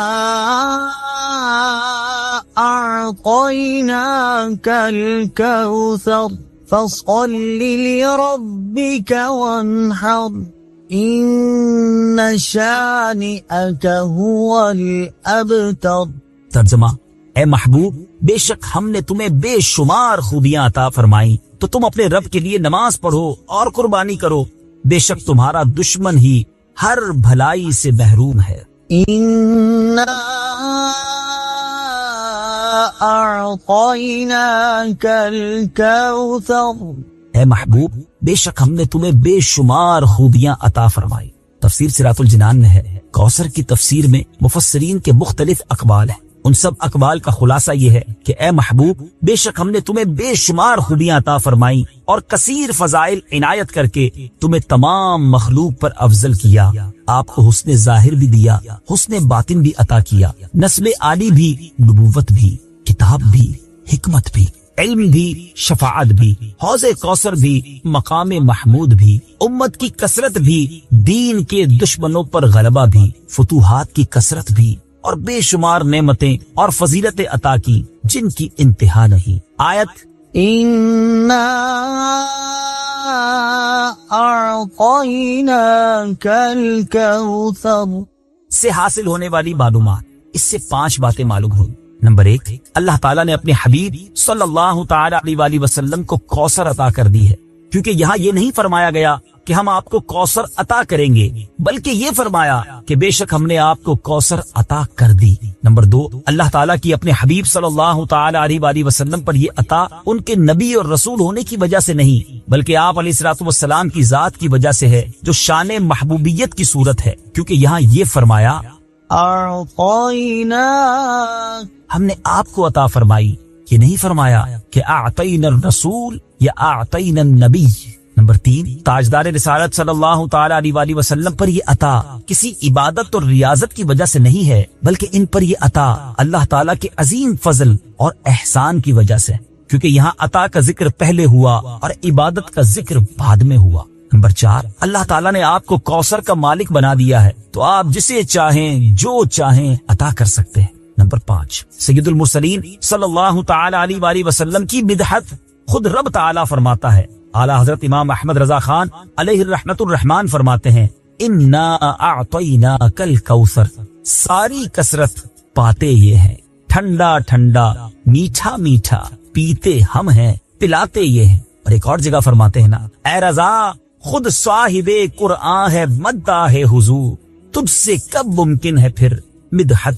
أَعْطَيْنَاكَ الْكَوْثَرَ فَصَلِّ لِرَبِّكَ وَانْحَرْ إِنَّ شَانِئَكَ هُوَ الْأَبْتَرُ۔ ترجمہ، اے محبوب، بے شک ہم نے تمہیں بے شمار خوبیاں عطا فرمائیں تو تم اپنے رب کے لیے نماز پڑھو اور قربانی کرو، بے شک تمہارا دشمن ہی ہر بھلائی سے محروم ہے۔ إِنَّا أَعْطَيْنَاكَ الْكَوْثَرَ۔ اے محبوب، بے شک ہم نے تمہیں بے شمار خوبیاں عطا فرمائی۔ تفسیر صراط الجنان میں ہے، کوثر کی تفسیر میں مفسرین کے مختلف اقوال ہیں، ان سب اقوال کا خلاصہ یہ ہے کہ اے محبوب، بے شک ہم نے تمہیں بے شمار خوبیاں عطا فرمائی اور کثیر فضائل عنایت کر کے تمہیں تمام مخلوق پر افضل کیا، آپ کو حسن ظاہر بھی دیا، حسن باطن بھی عطا کیا، نسب عالی بھی، نبوت بھی، کتاب بھی، حکمت بھی، علم بھی، شفاعت بھی، حوض کوثر بھی، مقام محمود بھی، امت کی کثرت بھی، دین کے دشمنوں پر غلبہ بھی، فتوحات کی کثرت بھی، اور بے شمار نعمتیں اور فضیلتیں عطا کی جن کی انتہا نہیں۔ آیت إِنَّا أَعْطَيْنَاكَ الْكَوْثَرَ سے حاصل ہونے والی معلومات، اس سے 5 باتیں معلوم ہوئی۔ نمبر 1، اللہ تعالیٰ نے اپنے حبیب صلی اللہ تعالی علیہ وآلہ وسلم کو کوثر عطا کر دی ہے، کیونکہ یہاں یہ نہیں فرمایا گیا کہ ہم آپ کو کوثر عطا کریں گے، بلکہ یہ فرمایا کہ بے شک ہم نے آپ کو کوثر عطا کر دی۔ نمبر 2، اللہ تعالیٰ کی اپنے حبیب صلی اللہ تعالی علیہ وآلہ وسلم پر یہ عطا ان کے نبی اور رسول ہونے کی وجہ سے نہیں، بلکہ آپ علیہ الصلوۃ والسلام کی ذات کی وجہ سے ہے، جو شان محبوبیت کی صورت ہے، کیونکہ یہاں یہ فرمایا أَعْطَيْنَاكَ، ہم نے آپ کو عطا فرمائی، یہ نہیں فرمایا کہ اعطینا الرسول یا اعطینا النبی۔ نمبر 3، تاجدار رسالت صلی اللہ تعالی علیہ وآلہ وسلم پر یہ عطا کسی عبادت اور ریاضت کی وجہ سے نہیں ہے، بلکہ ان پر یہ عطا اللہ تعالیٰ کے عظیم فضل اور احسان کی وجہ سے، کیونکہ یہاں عطا کا ذکر پہلے ہوا اور عبادت کا ذکر بعد میں ہوا۔ نمبر 4، اللہ تعالیٰ نے آپ کو کوثر کا مالک بنا دیا ہے تو آپ جسے چاہیں جو چاہیں عطا کر سکتے ہیں۔ نمبر 5، سید المرسلین صلی اللہ تعالی علیہ وآلہ وسلم کی مدحت خود رب تعالیٰ فرماتا ہے۔ اعلیٰ حضرت امام احمد رضا خان علیہ الرحمت الرحمان فرماتے ہیں، انا اعطیناک الکوثر، ساری کثرت پاتے یہ ہیں، ٹھنڈا ٹھنڈا، میٹھا میٹھا، پیتے ہم ہیں، پلاتے یہ ہیں۔ اور ایک اور جگہ فرماتے ہیں نا، اے رضا خود صاحب قرآن ہے، مدح ہے حضور، تجھ سے کب ممکن ہے پھر مدحت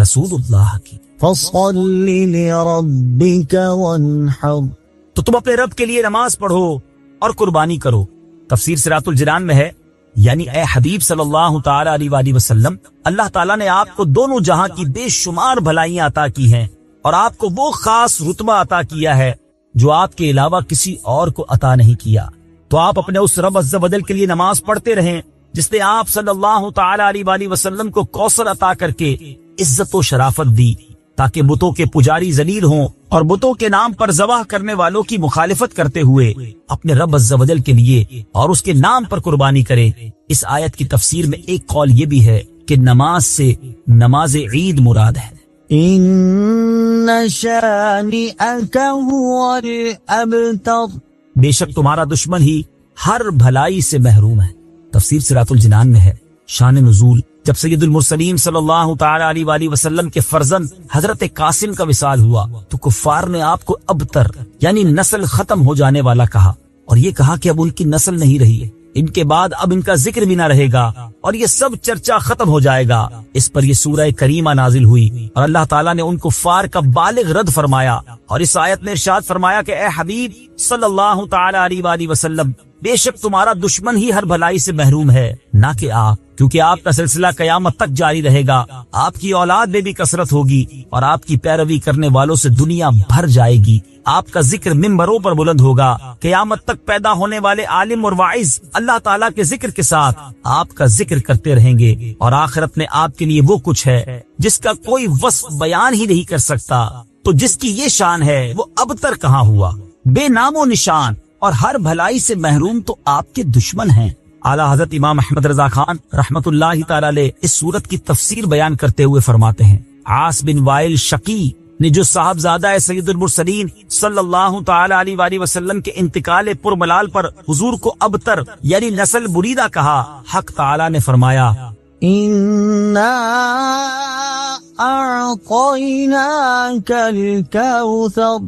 رسول اللہ کی۔ فَصَلِّ لِرَبِّكَ وَانْحَرْ، تو تم اپنے رب کے لیے نماز پڑھو اور قربانی کرو۔ تفسیر صراط الجنان میں ہے، یعنی اے حبیب صلی اللہ تعالی علیہ وآلہ وسلم، اللہ تعالیٰ نے آپ کو دونوں جہاں کی بے شمار بھلائیاں عطا کی ہیں اور آپ کو وہ خاص رتبہ عطا کیا ہے جو آپ کے علاوہ کسی اور کو عطا نہیں کیا۔ تو آپ اپنے اس رب عز و جل کے لیے نماز پڑھتے رہیں جس نے آپ صلی اللہ تعالی علیہ وآلہ وسلم کو کوثر عطا کر کے عزت و شرافت دی، تاکہ بتوں کے پجاری ذلیل ہوں اور بتوں کے نام پر ذبح کرنے والوں کی مخالفت کرتے ہوئے اپنے رب عز و جل کے لیے اور اس کے نام پر قربانی کرے۔ اس آیت کی تفسیر میں ایک قول یہ بھی ہے کہ نماز سے نماز عید مراد ہے۔ إِنَّ شَانِئَكَ هُوَ الْأَبْتَرُ، بے شک تمہارا دشمن ہی ہر بھلائی سے محروم ہے۔ تفسیر صراط الجنان میں ہے، شان نزول، جب سید المرسلین صلی اللہ تعالی علیہ وآلہ وسلم کے فرزند حضرت قاسم کا وصال ہوا تو کفار نے آپ کو ابتر یعنی نسل ختم ہو جانے والا کہا، اور یہ کہا کہ اب ان کی نسل نہیں رہی ہے، ان کے بعد اب ان کا ذکر بھی نہ رہے گا اور یہ سب چرچا ختم ہو جائے گا۔ اس پر یہ سورہ کریمہ نازل ہوئی اور اللہ تعالیٰ نے ان کفار کا بالغ رد فرمایا، اور اس آیت میں ارشاد فرمایا کہ اے حبیب صلی اللہ تعالی علیہ وآلہ وسلم، بے شک تمہارا دشمن ہی ہر بھلائی سے محروم ہے، نہ کہ آپ، کیونکہ آپ کا سلسلہ قیامت تک جاری رہے گا، آپ کی اولاد میں بھی کثرت ہوگی اور آپ کی پیروی کرنے والوں سے دنیا بھر جائے گی، آپ کا ذکر ممبروں پر بلند ہوگا، قیامت تک پیدا ہونے والے عالم اور واعظ اللہ تعالیٰ کے ذکر کے ساتھ آپ کا ذکر کرتے رہیں گے، اور آخرت میں آپ کے لیے وہ کچھ ہے جس کا کوئی وصف بیان ہی نہیں کر سکتا۔ تو جس کی یہ شان ہے وہ اب تک کہاں ہوا، بے نام و نشان اور ہر بھلائی سے محروم تو آپ کے دشمن ہیں۔ اعلیٰ حضرت امام احمد رضا خان رحمت اللہ تعالی علیہ اس سورت کی تفسیر بیان کرتے ہوئے فرماتے ہیں، عاص بن وائل شقی نے جو صاحبزادہ سید المرسلین صلی اللہ تعالی علیہ وآلہ وسلم کے انتقال پرملال پر حضور کو ابتر یعنی نسل بریدہ کہا، حق تعالی نے فرمایا اِنَّا أَعْطَيْنَاكَ الْكَوْثَرَ،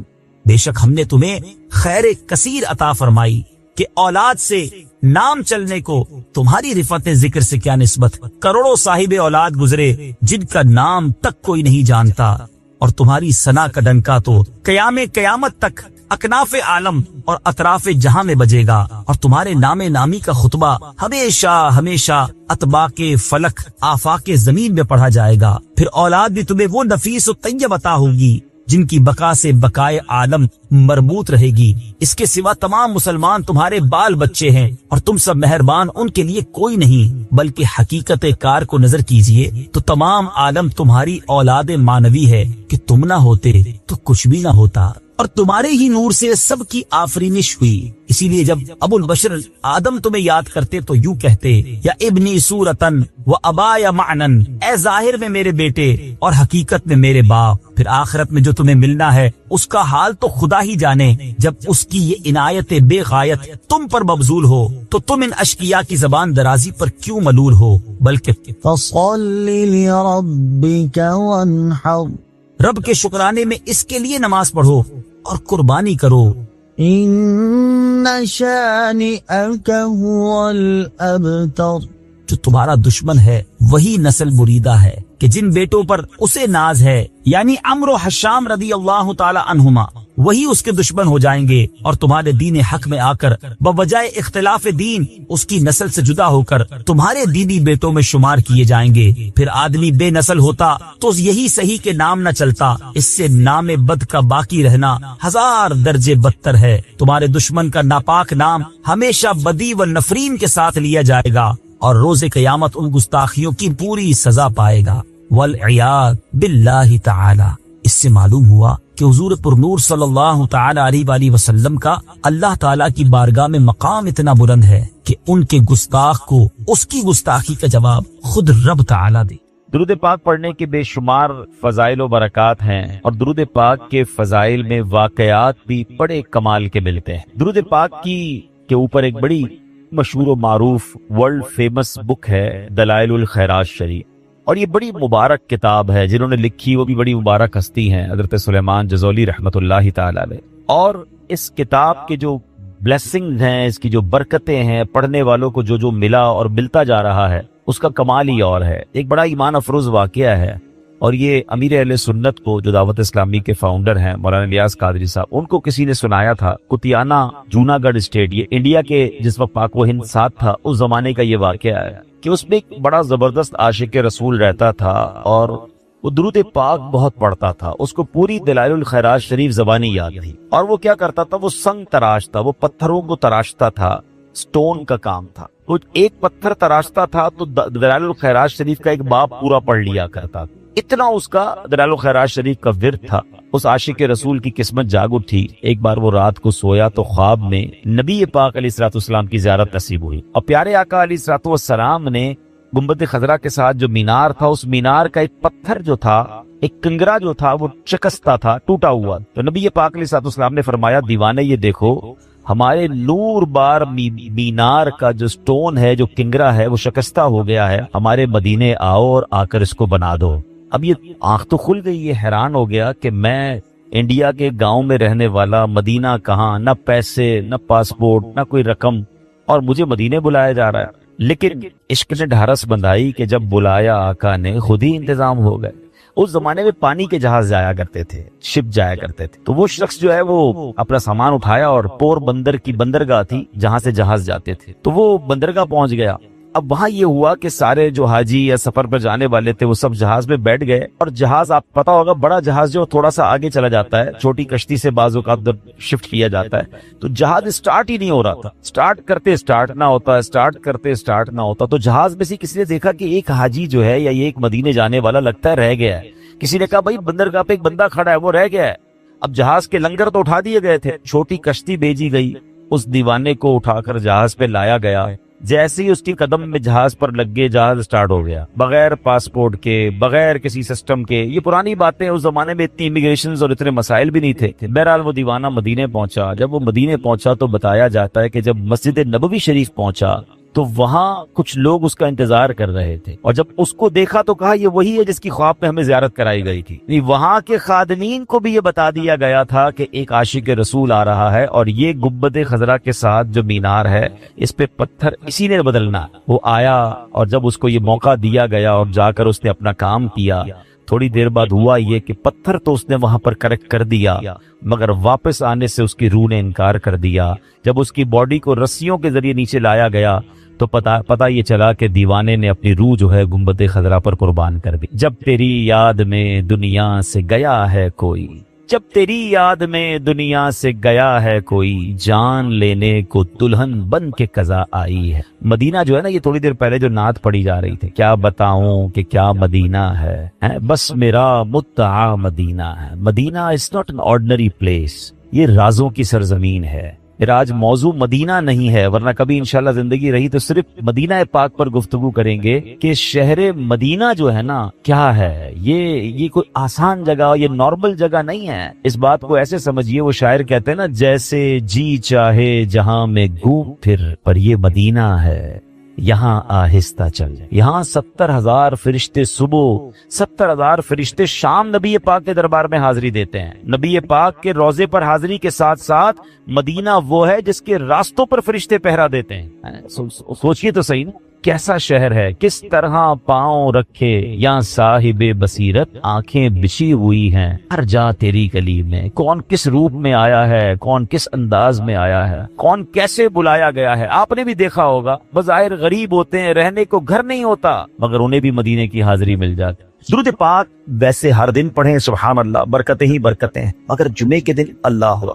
بے شک ہم نے تمہیں خیر کثیر عطا فرمائی، کہ اولاد سے نام چلنے کو تمہاری رفعت ذکر سے کیا نسبت، کروڑوں صاحب اولاد گزرے جن کا نام تک کوئی نہیں جانتا، اور تمہاری ثنا کا ڈنکا تو قیامت تک اکناف عالم اور اطراف جہاں میں بجے گا، اور تمہارے نام نامی کا خطبہ ہمیشہ ہمیشہ اطباق فلک آفاق زمین میں پڑھا جائے گا۔ پھر اولاد بھی تمہیں وہ نفیس و طیب عطا ہوگی جن کی بقا سے بقائے عالم مربوط رہے گی، اس کے سوا تمام مسلمان تمہارے بال بچے ہیں، اور تم سب مہربان ان کے لیے کوئی نہیں، بلکہ حقیقت کار کو نظر کیجئے تو تمام عالم تمہاری اولاد مانوی ہے، کہ تم نہ ہوتے تو کچھ بھی نہ ہوتا، اور تمہارے ہی نور سے سب کی آفرینش ہوئی۔ اسی لیے جب ابو البشر آدم تمہیں یاد کرتے تو یوں کہتے، یا ابنی صورتن و ابایا معنن، اے ظاہر میں میرے بیٹے اور حقیقت میں میرے باپ۔ پھر آخرت میں جو تمہیں ملنا ہے اس کا حال تو خدا ہی جانے، جب اس کی یہ عنایت بے غایت تم پر مبذول ہو تو تم ان اشقیاء کی زبان درازی پر کیوں ملول ہو، بلکہ فَصَلِّ لِرَبِّكَ وَانْحَرْ، رب کے شکرانے میں اس کے لیے نماز پڑھو اور قربانی کرو، إِنَّ شَانِئَكَ هُوَ الْأَبْتَرُ، جو تمہارا دشمن ہے وہی نسل بریدہ ہے، کہ جن بیٹوں پر اسے ناز ہے یعنی عمرو و حشام رضی اللہ تعالی عنہما، وہی اس کے دشمن ہو جائیں گے، اور تمہارے دین حق میں آ کر بوجہ اختلاف دین اس کی نسل سے جدا ہو کر تمہارے دینی بیٹوں میں شمار کیے جائیں گے۔ پھر آدمی بے نسل ہوتا تو یہی صحیح کے نام نہ چلتا، اس سے نام بد کا باقی رہنا 1000 درجے بدتر ہے۔ تمہارے دشمن کا ناپاک نام ہمیشہ بدی و نفرین کے ساتھ لیا جائے گا، اور روز قیامت ان گستاخیوں کی پوری سزا پائے گا، والعیاذ باللہ تعالی۔ اس سے معلوم ہوا کہ حضور پرنور صلی اللہ تعالی علیہ وآلہ وسلم کا اللہ تعالیٰ کی بارگاہ میں مقام اتنا بلند ہے کہ ان کے گستاخ کو اس کی گستاخی کا جواب خود رب تعالیٰ دے۔ درود پاک پڑھنے کے بے شمار فضائل و برکات ہیں، اور درود پاک کے فضائل میں واقعات بھی بڑے کمال کے ملتے ہیں۔ درود پاک کے اوپر ایک بڑی مشہور و معروف ورلڈ فیمس بک ہے دلائل الخیرات شریف، اور یہ بڑی مبارک کتاب ہے، جنہوں نے لکھی وہ بھی بڑی مبارک ہستی ہیں، حضرت سلیمان جزولی رحمت اللہ تعالی علیہ۔ اور اس کتاب کے جو بلیسنگ ہیں، اس کی جو برکتیں ہیں، پڑھنے والوں کو جو ملا اور ملتا جا رہا ہے، اس کا کمال ہی اور ہے۔ ایک بڑا ایمان افروز واقعہ ہے، اور یہ امیر اہل سنت کو جو دعوت اسلامی کے فاؤنڈر ہیں مولانا الیاس قادری صاحب، ان کو کسی نے سنایا تھا۔ کتیانا جوناگڑھ اسٹیٹ، یہ انڈیا کے جس وقت پاک و ہند ساتھ تھا اس زمانے کا یہ واقعہ ہے، کہ اس میں ایک بڑا زبردست عاشق رسول رہتا تھا، اور وہ درود پاک بہت پڑھتا تھا، اس کو پوری دلائل الخیرات شریف زبانی یاد تھی، اور وہ کیا کرتا تھا، وہ سنگ تراشتا، وہ پتھروں کو تراشتا تھا، سٹون کا کام تھا، وہ ایک پتھر تراشتا تھا تو دلائل الخیرات شریف کا ایک باب پورا پڑھ لیا کرتا تھا، اتنا اس کا دلائل الخیرات شریف کا ورد تھا۔ اس عاشق رسول کی قسمت جاگ اٹھی، ایک بار وہ رات کو سویا تو خواب میں نبی پاک علیہ الصلوۃ والسلام کی زیارت نصیب ہوئی، اور پیارے آقا علیہ الصلوۃ والسلام نے گنبد خضرا کے ساتھ جو مینار تھا، اس مینار کا ایک پتھر جو تھا، ایک کنگرا جو تھا، وہ شکستہ تھا، ٹوٹا ہوا۔ تو نبی پاک علیہ الصلوۃ والسلام نے فرمایا، دیوانے یہ دیکھو، ہمارے نور بار مینار کا جو سٹون ہے، جو کنگرا ہے، وہ شکستہ ہو گیا ہے، ہمارے مدینے آؤ اور آ کر اس کو بنا دو۔ اب یہ آنکھ تو کھل گئی، یہ حیران ہو گیا کہ میں انڈیا کے گاؤں میں رہنے والا، مدینہ کہاں، نہ پیسے نہ پاسپورٹ نہ کوئی رقم، اور مجھے مدینے بلایا جا رہا ہے۔ لیکن عشق نے ڈھارس بندھائی کہ جب بلایا آقا نے خود ہی انتظام ہو گئے۔ اس زمانے میں پانی کے جہاز جایا کرتے تھے، شپ جایا کرتے تھے، تو وہ شخص جو ہے وہ اپنا سامان اٹھایا اور پور بندر کی بندرگاہ تھی جہاں سے جہاز جاتے تھے، تو وہ بندرگاہ پہنچ گیا۔ اب وہاں یہ ہوا کہ سارے جو حاجی یا سفر پر جانے والے تھے وہ سب جہاز میں بیٹھ گئے، اور جہاز، آپ پتا ہوگا بڑا جہاز جو تھوڑا سا آگے چلا جاتا ہے، چھوٹی کشتی سے بعض اوقات شفٹ کیا جاتا ہے، تو جہاز اسٹارٹ ہی نہیں ہو رہا تھا، اسٹارٹ کرتے اسٹارٹ نہ ہوتا، اسٹارٹ کرتے اسٹارٹ نہ ہوتا، تو جہاز میں سے کسی نے دیکھا کہ ایک حاجی جو ہے یا یہ ایک مدینے جانے والا لگتا ہے رہ گیا ہے۔ کسی نے کہا بھائی بندرگاہ پہ ایک بندہ کھڑا ہے، وہ رہ گیا ہے۔ اب جہاز کے لنگر تو اٹھا دیے گئے تھے، چھوٹی کشتی بھیجی گئی، اس دیوانے کو اٹھا کر جہاز پہ لایا گیا۔ جیسے ہی اس کی قدم میں جہاز پر لگ گئے، جہاز سٹارٹ ہو گیا، بغیر پاسپورٹ کے، بغیر کسی سسٹم کے۔ یہ پرانی باتیں، اس زمانے میں اتنی امیگریشنز اور اتنے مسائل بھی نہیں تھے۔ بہرحال وہ دیوانہ مدینے پہنچا۔ جب وہ مدینے پہنچا تو بتایا جاتا ہے کہ جب مسجد نبوی شریف پہنچا تو وہاں کچھ لوگ اس کا انتظار کر رہے تھے، اور جب اس کو دیکھا تو کہا یہ وہی ہے جس کی خواب میں ہمیں زیارت کرائی گئی تھی۔ یعنی وہاں کے خادمین کو بھی یہ بتا دیا گیا تھا کہ ایک عاشق رسول آ رہا ہے، اور یہ گنبد خضرا کے ساتھ جو مینار ہے اس پہ پتھر اسی نے بدلنا۔ وہ آیا، اور جب اس کو یہ موقع دیا گیا اور جا کر اس نے اپنا کام کیا، تھوڑی دیر بعد ہوا یہ کہ پتھر تو اس نے وہاں پر کریکٹ کر دیا، مگر واپس آنے سے اس کی روح نے انکار کر دیا۔ جب اس کی باڈی کو رسیوں کے ذریعے نیچے لایا گیا تو پتا یہ چلا کہ دیوانے نے اپنی روح جو ہے گنبد خضرا پر قربان کر دی۔ جب تیری یاد میں دنیا سے گیا ہے کوئی، جب تیری یاد میں دنیا سے گیا ہے کوئی، جان لینے کو دلہن بن کے قضا آئی ہے۔ مدینہ جو ہے نا، یہ تھوڑی دیر پہلے جو نعت پڑھی جا رہی تھی، کیا بتاؤں کہ کیا مدینہ ہے، بس میرا مدعا مدینہ ہے۔ Madina is not an ordinary place, یہ رازوں کی سرزمین ہے۔ آج موضوع مدینہ نہیں ہے، ورنہ کبھی انشاءاللہ زندگی رہی تو صرف مدینہ پاک پر گفتگو کریں گے کہ شہر مدینہ جو ہے نا کیا ہے۔ یہ کوئی آسان جگہ، یہ نارمل جگہ نہیں ہے۔ اس بات کو ایسے سمجھیے، وہ شاعر کہتے ہیں نا، جیسے جی چاہے جہاں میں گھوم پھر، پر یہ مدینہ ہے یہاں آہستہ چل جائے۔ یہاں 70,000 فرشتے صبح، 70,000 فرشتے شام نبی پاک کے دربار میں حاضری دیتے ہیں۔ نبی پاک کے روضے پر حاضری کے ساتھ ساتھ مدینہ وہ ہے جس کے راستوں پر فرشتے پہرا دیتے ہیں۔ سوچئے تو صحیح نا، کیسا شہر ہے، کس طرح پاؤں رکھے یا صاحب بصیرت، آنکھیں بچھی ہوئی ہیں ہر جا تیری گلی میں۔ کون کس روپ میں آیا ہے، کون کس انداز میں آیا ہے، کون کیسے بلایا گیا ہے۔ آپ نے بھی دیکھا ہوگا، بظاہر غریب ہوتے ہیں، رہنے کو گھر نہیں ہوتا، مگر انہیں بھی مدینے کی حاضری مل جاتی۔ درود پاک ویسے ہر دن پڑھیں، سبحان اللہ، برکتیں ہی برکتیں ہیں، مگر جمعے کے دن اللہ ہوا۔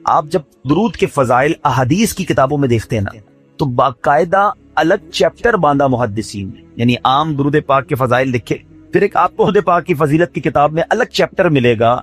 آپ جب درود کے فضائل احادیث کی کتابوں میں دیکھتے ہیں نا، تو باقاعدہ الگ چیپٹر باندھا محدثین نے، یعنی عام درود پاک کے فضائل لکھے، پھر ایک آپ کو درود پاک کی فضیلت کی کتاب میں الگ چیپٹر ملے گا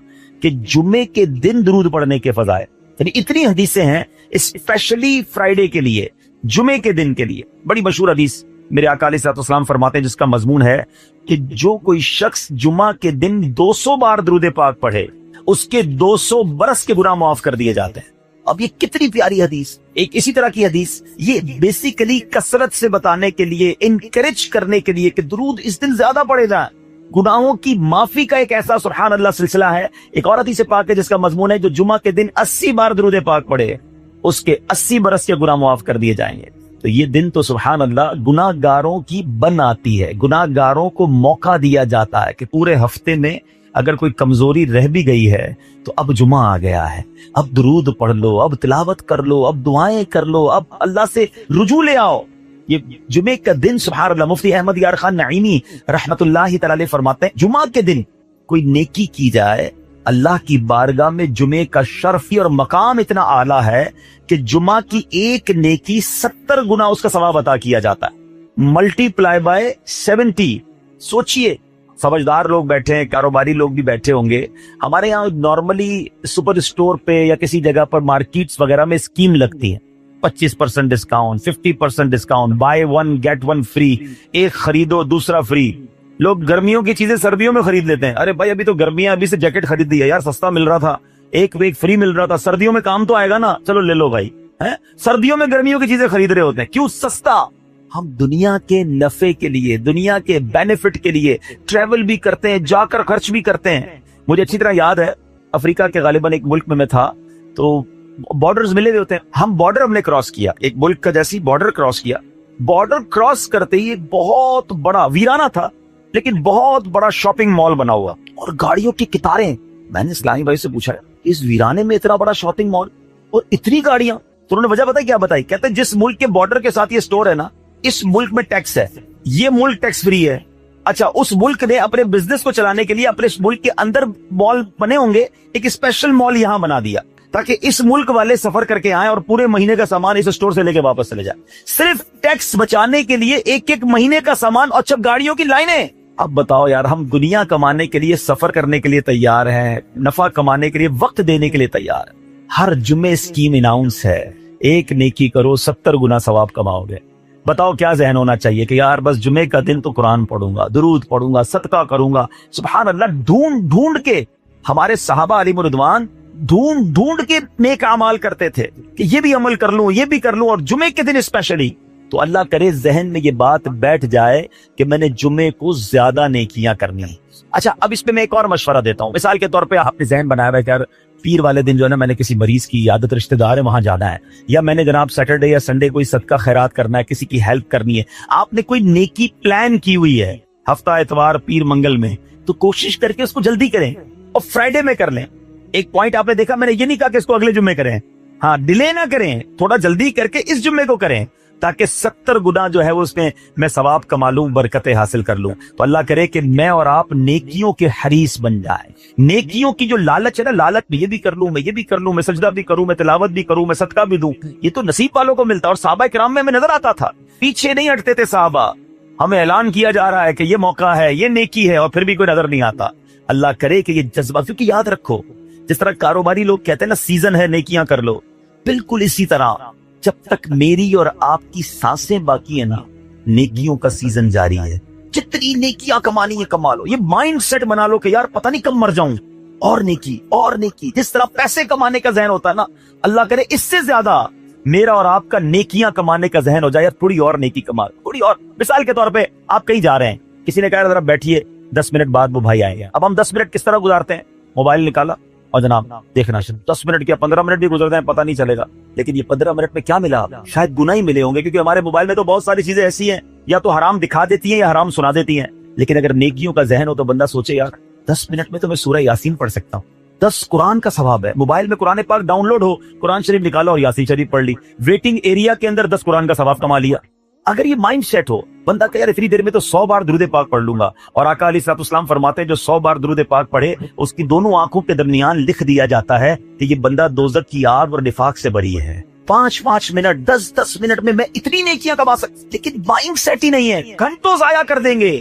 کہ جمعے کے دن درود پڑھنے کے فضائل۔ یعنی اتنی حدیثیں ہیں اسپیشلی فرائیڈے کے لیے، جمعے کے دن کے لیے۔ بڑی مشہور حدیث میرے آقا علیہ الصلوۃ والسلام فرماتے ہیں، جس کا مضمون ہے کہ جو کوئی شخص جمعہ کے دن 200 بار درود پاک پڑھے، اس کے 200 برس کے گناہ معاف کر دیے جاتے ہیں۔ اب یہ کتنی پیاری حدیث، ایک اسی طرح کی حدیث، یہ بیسیکلی کثرت سے بتانے کے لیے، انکریج کرنے کے لیے کہ درود اس دن زیادہ پڑھے جائیں۔ گناہوں کی معافی کا ایک ایسا سبحان اللہ سلسلہ ہے۔ ایک اور حدیث پاک ہے جس کا مضمون ہے جو جمعہ کے دن 80 بار درود پاک پڑھے، اس کے 80 برس کے گناہ معاف کر دیے جائیں گے۔ تو یہ دن تو سبحان اللہ گناہ گاروں کی بن آتی ہے، گناہ گاروں کو موقع دیا جاتا ہے کہ پورے ہفتے میں اگر کوئی کمزوری رہ بھی گئی ہے تو اب جمعہ آ گیا ہے، اب درود پڑھ لو، اب تلاوت کر لو، اب دعائیں کر لو، اب اللہ سے رجوع لے آؤ۔ یہ جمعے کا دن سبحان اللہ، مفتی احمد یار خان نعیمی رحمت اللہ تعالی علیہ فرماتے ہیں، جمعہ کے دن کوئی نیکی کی جائے، اللہ کی بارگاہ میں جمعے کا شرفی اور مقام اتنا اعلیٰ ہے کہ جمعہ کی ایک نیکی 70 گنا اس کا ثواب عطا کیا جاتا ہے، ملٹی پلائی بائی 70۔ سوچئے، سمجھدار لوگ بیٹھے ہیں، کاروباری لوگ بھی بیٹھے ہوں گے۔ ہمارے یہاں نارملی سپر اسٹور پہ یا کسی جگہ پر مارکیٹس وغیرہ میں اسکیم لگتی ہے، 25% discount, 50% discount, buy 1 get 1 free, ایک خریدو دوسرا فری۔ لوگ گرمیوں کی چیزیں سردیوں میں خرید لیتے ہیں، ارے بھائی ابھی تو گرمیاں، ابھی سے جیکٹ خرید دی ہے یار، سستا مل رہا تھا، ایک ویک فری مل رہا تھا، سردیوں میں کام تو آئے گا نا، چلو لے لو بھائی۔ सर्दियों में गर्मियों की चीजें खरीद रहे होते हैं, क्यों? सस्ता। हम दुनिया के नफे के लिए, दुनिया के बेनिफिट के लिए ट्रेवल भी करते हैं, जाकर खर्च भी करते हैं। मुझे अच्छी तरह याद है, अफ्रीका के गालिबन एक मुल्क में मैं था, तो बॉर्डर्स मिले हुए होते हैं। हम बॉर्डर हमने क्रॉस किया, एक मुल्क का जैसी बॉर्डर क्रॉस किया। बॉर्डर क्रॉस करते ही एक बहुत बड़ा, वीराना था लेकिन बहुत बड़ा शॉपिंग मॉल बना हुआ और गाड़ियों की कितारें। मैंने इस्लामी भाई से पूछा, इस वीराने में इतना बड़ा शॉपिंग मॉल और इतनी गाड़ियां? तो उन्होंने वजह पता क्या बताई? कहते जिस मुल्क के बॉर्डर के साथ ये स्टोर है ना, इस मुल्क में टैक्स है, ये मुल्क टैक्स फ्री है। अच्छा, उस मुल्क ने अपने बिजनेस को चलाने के लिए अपने मुल्क के अंदर मॉल बने होंगे, एक स्पेशल मॉल यहां बना दिया ताकि इस मुल्क वाले सफर करके आए और पूरे महीने का सामान इस स्टोर से लेके वापस चले जाए, सिर्फ टैक्स बचाने के लिए। एक एक महीने का सामान, अच्छा गाड़ियों की लाइनें। अब बताओ यार, हम दुनिया कमाने के लिए, सफर करने के लिए तैयार हैं, नफा कमाने के लिए वक्त देने के लिए तैयार हैं। हर जुम्मे स्कीम अनाउंस है, एक नेकी करो 70 गुना सवाब कमाओगे। बताओ क्या जहन होना चाहिए कि यार बस जुमे का दिन तो कुरान पढ़ूंगा, दुरूद पढ़ूंगा, सदका करूंगा। सुभान अल्लाह, ढूंढ ढूंढ के हमारे सहाबा अलैहिम रिदवान ढूंढ ढूंढ के नेक अमाल करते थे कि ये भी अमल कर लूं, ये भी कर लूं, और जुमे के दिन स्पेशली। तो अल्लाह करे जहन में ये बात बैठ जाए कि मैंने जुमे को ज्यादा नेकियां करनी है। अच्छा, अब इस पे मैं एक और मशवरा देता हूं। मिसाल के तौर पे आपने जहन बनाया हुआ है कि यार पीर वाले दिन जो है ना, मैंने किसी मरीज की आदत, रिश्तेदार है, वहां जाना है, या मैंने जनाब सैटरडे या संडे कोई सदका खैरात करना है, किसी की हेल्प करनी है। आपने कोई नेकी प्लान की हुई है हफ्ता इतवार पीर मंगल में, तो कोशिश करके उसको जल्दी करें और फ्राइडे में कर लें। एक पॉइंट आपने देखा, मैंने ये नहीं कहा कि इसको अगले जुम्मे करें, हाँ डिले ना करें, थोड़ा जल्दी करके इस जुम्मे को करें ताकि 70 गुना जो है वो उसमें मैं सवाब कमा लूं, बरकतें हासिल कर लूं। तो अल्लाह करे कि मैं और आप नेकियों के हरीस बन जाए। नेकियों की जो लालच है ना, लालच में ये भी कर लूं, मैं ये भी कर लूं, मैं सजदा भी करूं, मैं तिलावत भी करूं, मैं सदका भी दूं, ये तो नसीब वालों को मिलता है। और सहाबा किराम में हमें नजर आता था, पीछे नहीं हटते थे सहाबा। हमें ऐलान किया जा रहा है कि ये मौका है, ये नेकी है, और फिर भी कोई नजर नहीं आता। अल्लाह करे कि ये जज्बा, क्योंकि याद रखो, जिस तरह कारोबारी लोग कहते हैं ना सीजन है नेकियां कर लो, बिल्कुल इसी तरह जब तक मेरी और आपकी सांसें बाकी है ना, नेकियों का सीजन जारी है। जितनी नेकियां कमानी है कमा लो। ये माइंड सेट बना लो कि यार पता नहीं कब मर जाऊं, और नेकी और नेकी। जिस तरह पैसे कमाने का जहन होता है ना, अल्लाह करे इससे ज्यादा मेरा और आपका नेकियां कमाने का जहन हो जाए। यार थोड़ी और नेकी कमा, थोड़ी और। मिसाल के तौर पे आप कहीं जा रहे हैं, किसी ने कहा जरा बैठिए, 10 मिनट बाद वो भाई आएंगे। अब हम 10 मिनट किस तरह गुजारते हैं? मोबाइल निकाला और जनाब देखना शुरू। 10 मिनट क्या 15 मिनट भी गुजरते हैं पता नहीं चलेगा, लेकिन ये 15 मिनट में क्या मिला? शायद गुना ही मिले होंगे, क्योंकि हमारे मोबाइल में तो बहुत सारी चीजें ऐसी हैं, या तो हराम दिखा देती हैं या हराम सुना देती हैं। लेकिन अगर नेकियों का जहन हो तो बंदा सोचे यार 10 मिनट में तो मैं सूरह यासीन पढ़ सकता हूँ, 10 कुरान का सवाब है। मोबाइल में कुरान पाक डाउनलोड हो, कुरान शरीफ निकाला और यासीन शरीफ पढ़ ली, वेटिंग एरिया के अंदर 10 कुरान का सवाब कमा लिया। अगर ये माइंड सेट हो, बंदा कहे यार इतनी देर में तो 100 बार दुरूद पाक पढ़ लूंगा। और आका अलैहिस्सलाम फरमाते हैं जो 100 बार दुरूद पाक पढ़े, उसकी दोनों आंखों के दरमियान लिख दिया जाता है कि ये बंदा दोज़ख की आग और निफाक से बरी है। 5-5 मिनट, 10-10 मिनट में मैं इतनी नेकियां कमा सकता, लेकिन माइंड सेट ही नहीं है, घंटों जाया कर देंगे,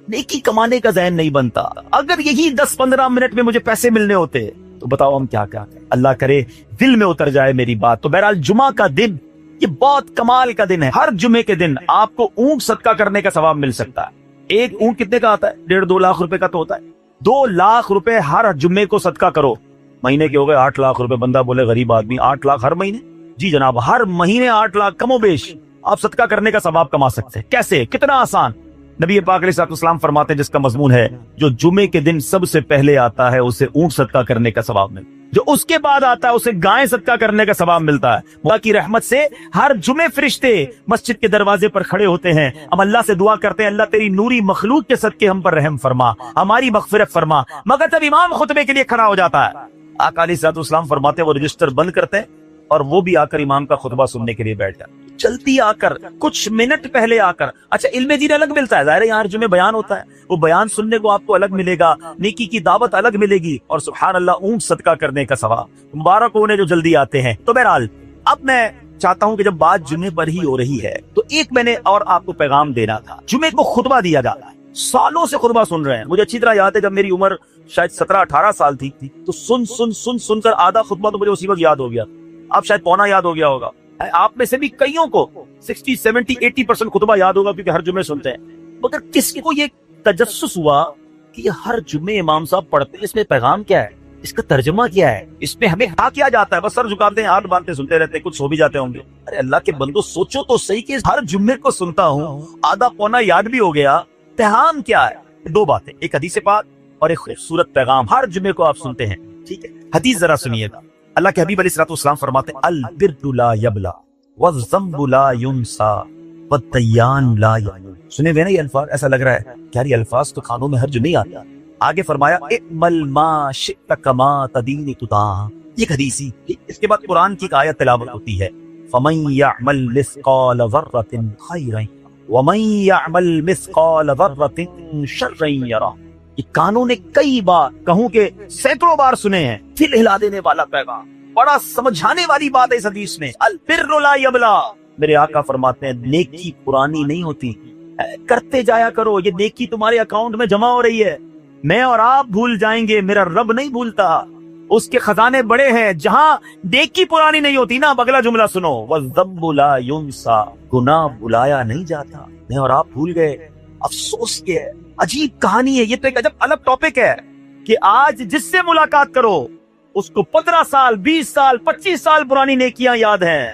नेकी कमाने का जहन नहीं बनता। अगर यही 10-15 मिनट में मुझे पैसे मिलने होते तो बताओ हम क्या क्या करें। अल्लाह करे दिल में उतर जाए मेरी बात। तो बहरहाल जुमा का दिन ये बहुत कमाल का दिन है। हर जुमे के दिन आपको ऊंट सदका करने का सवाब मिल सकता है। एक ऊंट कितने का आता है? 1.5-2 लाख रुपए का तो होता है। 2 लाख रुपए हर जुम्मे को सदका करो। महीने के हो गए 8 लाख रुपए। बंदा बोले गरीब आदमी 8 लाख हर महीने? जी जनाब, हर महीने 8 लाख कमोबेश आप सदका करने का सवाब कमा सकते हैं। कैसे? कितना आसान। नबी पाक अलैहिस्सलाम फरमाते हैं, जिसका मजमून है जो जुमे के दिन सबसे पहले आता है उसे ऊंट सदका करने का सवाब मिलता है, जो उसके बाद आता है उसे गाय सदका करने का सवाब मिलता है। मौला की रहमत से हर जुमे फरिश्ते मस्जिद के दरवाजे पर खड़े होते हैं। हम अल्लाह से दुआ करते हैं, अल्लाह तेरी नूरी मखलूक के सदके हम पर रहम फरमा, हमारी मगफिरत फरमा। मगर तब इमाम खुतबे के लिए खड़ा हो जाता है। आका अलैहिस्सलाम फरमाते हैं वो रजिस्टर बंद करते हैं और वो भी आकर इमाम का खुतबा सुनने के लिए बैठ जाते। जल्दी आकर, कुछ मिनट पहले आकर। अच्छा, इल्मे दीन अलग मिलता है, ज़ाहिर है यहाँ जुमे बयान होता है, वो बयान सुनने को आपको अलग मिलेगा, नेकी की दावत अलग मिलेगी, और सुभान अल्लाह ऊंट सदका करने का सवाब। मुबारक हो उन्हें जो जल्दी आते हैं। तो बहरहाल अब मैं चाहता हूं कि जब बात जुमे पर ही हो रही है तो एक मैंने और आपको पैगाम देना था। जुमे को खुतबा दिया जाता है, सालों से खुतबा सुन रहे हैं। मुझे अच्छी तरह याद है जब मेरी उम्र शायद 17-18 साल थी तो सुनकर आधा खुतबा तो मुझे उसी वक्त याद हो गया। अब शायद पौना याद हो गया होगा। आप में से भी कईयों को 60, 70, 80% खुतबा याद होगा क्योंकि हर जुमे सुनते हैं। मगर किसी को ये तजस्सुस हुआ कि ये हर जुमे इमाम साहब पढ़ते हैं, इसमें पैगाम क्या है? اس کا ترجمہ کیا ہے؟ اس میں ہمیں کیا جاتا ہے؟ بس سر جھکاتے ہیں، ہاتھ باندھتے سنتے رہتے ہیں، کچھ سو بھی جاتے ہوں گے۔ ارے اللہ کے بندو سوچو تو صحیح کہ ہر جمعے کو سنتا ہوں، آدھا پونا یاد بھی ہو گیا، پیغام کیا ہے؟ دو باتیں، ایک حدیث پاک اور ایک خوبصورت پیغام ہر جمعے کو آپ سنتے ہیں، ٹھیک ہے؟ حدیث ذرا سنیے گا، اللہ کے حبیب علیہ الصلوۃ والسلام فرماتے ہیں البر لا یبلا والذنب لا ینسا والدیان لا یموت۔ سنے ہوئے نا یہ الفاظ؟ ایسا لگ رہا ہے کہ یار یہ الفاظ تو کانوں میں ہر جمعے آتے ہیں۔ آگے فرمایا اعمل ما شئت کما تدین تدان، یہ ایک حدیث ہی۔ اس کے بعد قرآن کی ایک آیت تلاوت ہوتی ہے فمن یعمل مثقال ذرۃ خیرا ومن یعمل مثقال ذرۃ شرا یرہ۔ یہ کانوں نے کئی بار، کہوں کہ سینکڑوں بار سنے ہیں، دل ہلا دینے والا پیغام، بڑا سمجھانے والی بات ہے اس حدیث میں۔ البر لا یبلا، میرے آقا فرماتے ہیں نیکی پرانی نہیں ہوتی، کرتے جایا کرو، یہ نیکی تمہارے اکاؤنٹ میں جمع ہو رہی ہے۔ میں اور آپ بھول جائیں گے، میرا رب نہیں بھولتا، اس کے خزانے بڑے ہیں۔ جہاں نیکی پرانی نہیں ہوتی نا، اگلا جملہ سنو، وَالذَّنبُ لَا يُنسَى، گناہ بلایا نہیں جاتا۔ میں اور آپ بھول گئے، افسوس کے ہے، عجیب کہانی ہے۔ یہ تو ایک عجب الگ ٹاپک ہے کہ آج جس سے ملاقات کرو اس کو 15 سال 20 سال 25 سال پرانی نیکیاں یاد ہیں۔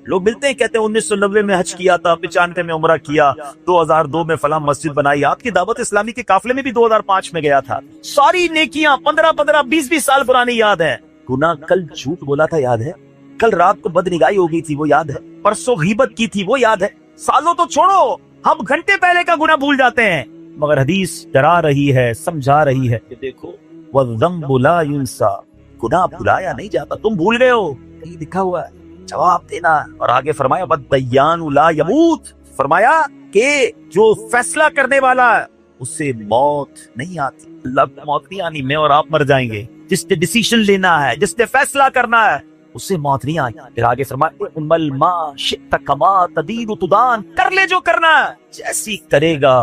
لوگ ملتے ہیں، کہتے ہیں 1990 میں حج کیا تھا، 95 میں عمرہ کیا، 2002 میں فلاں مسجد بنائی۔ آپ کی دعوت اسلامی کے قافلے میں بھی 2005 میں گیا تھا۔ ساری نیکیاں 15 20 سال پرانی یاد ہے۔ گناہ کل جھوٹ بولا تھا یاد ہے، کل رات کو بدنگاہی ہو گئی تھی وہ یاد ہے، پرسوں غیبت کی تھی وہ یاد ہے۔ سالوں تو چھوڑو، ہم گھنٹے پہلے کا گناہ بھول جاتے ہیں۔ مگر حدیث ڈرا رہی ہے، سمجھا رہی ہے کہ دیکھو وَالذَّنبُ لَا يُنسَى، گناہ بھلایا نہیں جاتا۔ تم بھول گئے ہو، کہیں لکھا ہوا ہے، جواب دینا۔ اور آگے فرمایا وَالدَّيَّانُ لَا يَمُوتُ، فرمایا کہ جو فیصلہ کرنے والا ہے اسے موت نہیں آتی۔ اللہ کو موت نہیں آنی، میں اور آپ مر جائیں گے۔ جس نے ڈیسیشن لینا ہے، جس نے فیصلہ کرنا ہے، اسے موت نہیں آنی۔ پھر آگے فرمایا اعمل ما شئت کما تدین تدان، کر لے جو کرنا ہے، جیسی کرے گا۔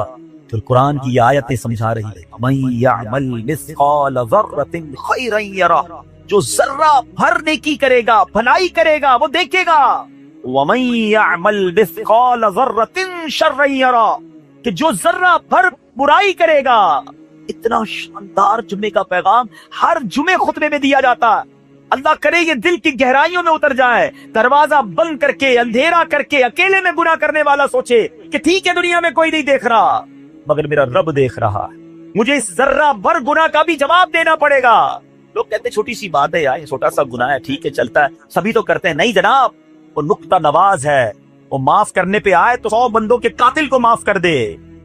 پھر قرآن کی آیتیں سمجھا رہی ہے من یعمل مثقال ذرۃ خیرا یرہ، جو ذرہ بھر نیکی کرے گا، بھلائی کرے گا، وہ دیکھے گا۔ ومن یعمل مثقال ذرۃ شرا یرہ، کہ جو ذرہ بھر برائی کرے گا۔ اتنا شاندار جمعے کا پیغام ہر جمعے خطبے میں دیا جاتا ہے۔ اللہ کرے یہ دل کی گہرائیوں میں اتر جائے، دروازہ بند کر کے، اندھیرا کر کے، اکیلے میں گناہ کرنے والا سوچے کہ ٹھیک ہے دنیا میں کوئی نہیں دیکھ رہا مگر میرا رب دیکھ رہا ہے، مجھے اس ذرہ بھر گناہ کا بھی جواب دینا پڑے گا۔ لوگ کہتے ہیں چھوٹی سی بات ہے یار، چھوٹا سا گناہ ہے، ٹھیک ہے چلتا ہے، سبھی تو کرتے ہیں۔ نہیں جناب، وہ نقطہ نواز ہے، وہ معاف کرنے پہ آئے تو 100 بندوں کے قاتل کو معاف کر دے،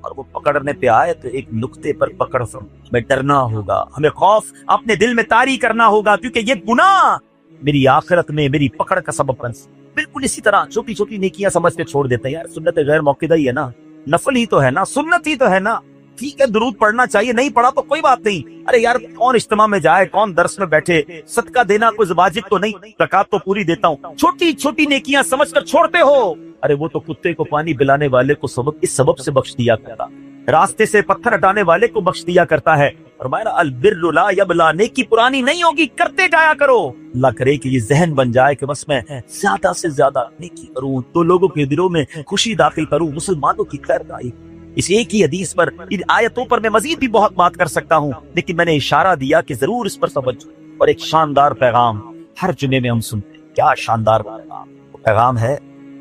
اور وہ پکڑنے پہ آئے تو ایک نقطے پر پکڑ۔ ہمیں ڈرنا ہوگا، ہمیں خوف اپنے دل میں طاری کرنا ہوگا، کیونکہ یہ گناہ میری آخرت میں میری پکڑ کا سبب بن سکتا۔ بالکل اسی طرح چھوٹی چھوٹی نیکیاں سمجھ کے چھوڑ دیتے ہیں، یار سنت غیر موقدہ ہی ہے نا، نفل ہی تو ہے نا، سنت ہی تو ہے نا، ٹھیک ہے درود پڑھنا چاہیے، نہیں پڑھا تو کوئی بات نہیں۔ ارے یار کون اجتماع میں جائے، کون درس میں بیٹھے، صدقہ دینا کوئی واجب تو نہیں، زکات تو پوری دیتا ہوں، چھوٹی چھوٹی نیکیاں سمجھ کر چھوڑتے ہو۔ ارے وہ تو کتے کو پانی پلانے والے کو اس سبب سے بخش دیا کرتا، راستے سے پتھر ہٹانے والے کو بخش دیا کرتا ہے۔ فرمایا البر لا یبلا، نیکی پرانی نہیں ہوگی، کرتے جایا کرو۔ اللہ کرے کہ یہ ذہن بن جائے کہ بس میں زیادہ سے زیادہ نیکی کروں، تو لوگوں کے دلوں میں خوشی داخل کروں، مسلمانوں کی خیر خواہی۔ اس ایک ہی حدیث پر، ان آیتوں پر میں مزید بھی بہت بات کر سکتا ہوں، لیکن میں نے اشارہ دیا کہ ضرور اس پر توجہ۔ اور ایک شاندار پیغام ہر جمعے میں ہم سنتے ہیں، کیا شاندار پیغام، وہ پیغام ہے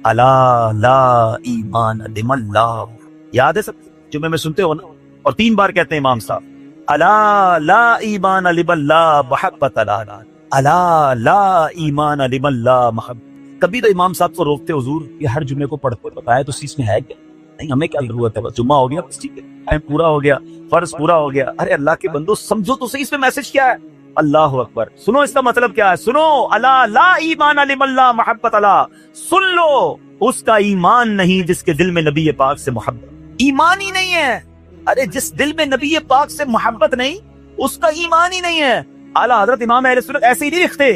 الا لا ایمان لمن اللہ۔ یاد ہے سب جمعے میں سنتے ہو نا، اور 3 بار کہتے ہیں امام صاحب الا لا ایمان لمن اللہ محبت اللہ، الا لا ایمان لمن اللہ محبت۔ کبھی تو امام صاحب کو روکتے حضور یہ ہر جمعے کو پڑھتے بتایا تو اس میں ہے کیا؟ نہیں ہمیں کیا ضرورت ہے، بس جمعہ ہو گیا بس ٹھیک ہے، ٹائم پورا ہو گیا، فرض پورا ہو گیا۔ ارے اللہ کے بندو سمجھو تو صحیح اس میں میسج کیا ہے۔ اللہ اکبر، سنو اس کا مطلب کیا ہے، سنو الا لا ایمان لمن اللہ محبت اللہ، سن لو اس کا ایمان نہیں جس کے دل میں نبی پاک سے محبت، ایمان ہی نہیں ہے۔ ارے جس دل میں نبی پاک سے محبت نہیں اس کا ایمان ہی نہیں ہے۔ اعلیٰ حضرت امام اہل سنت ایسے ہی نہیں لکھتے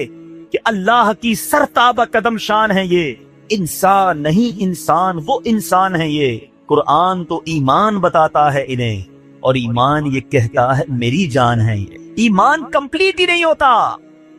کہ اللہ کی سرتابہ قدم شان ہے یہ، انسان نہیں انسان، وہ انسان ہے یہ۔ قرآن تو ایمان بتاتا ہے انہیں، اور ایمان یہ کہتا ہے میری جان ہے یہ۔ ایمان کمپلیٹ ہی نہیں ہوتا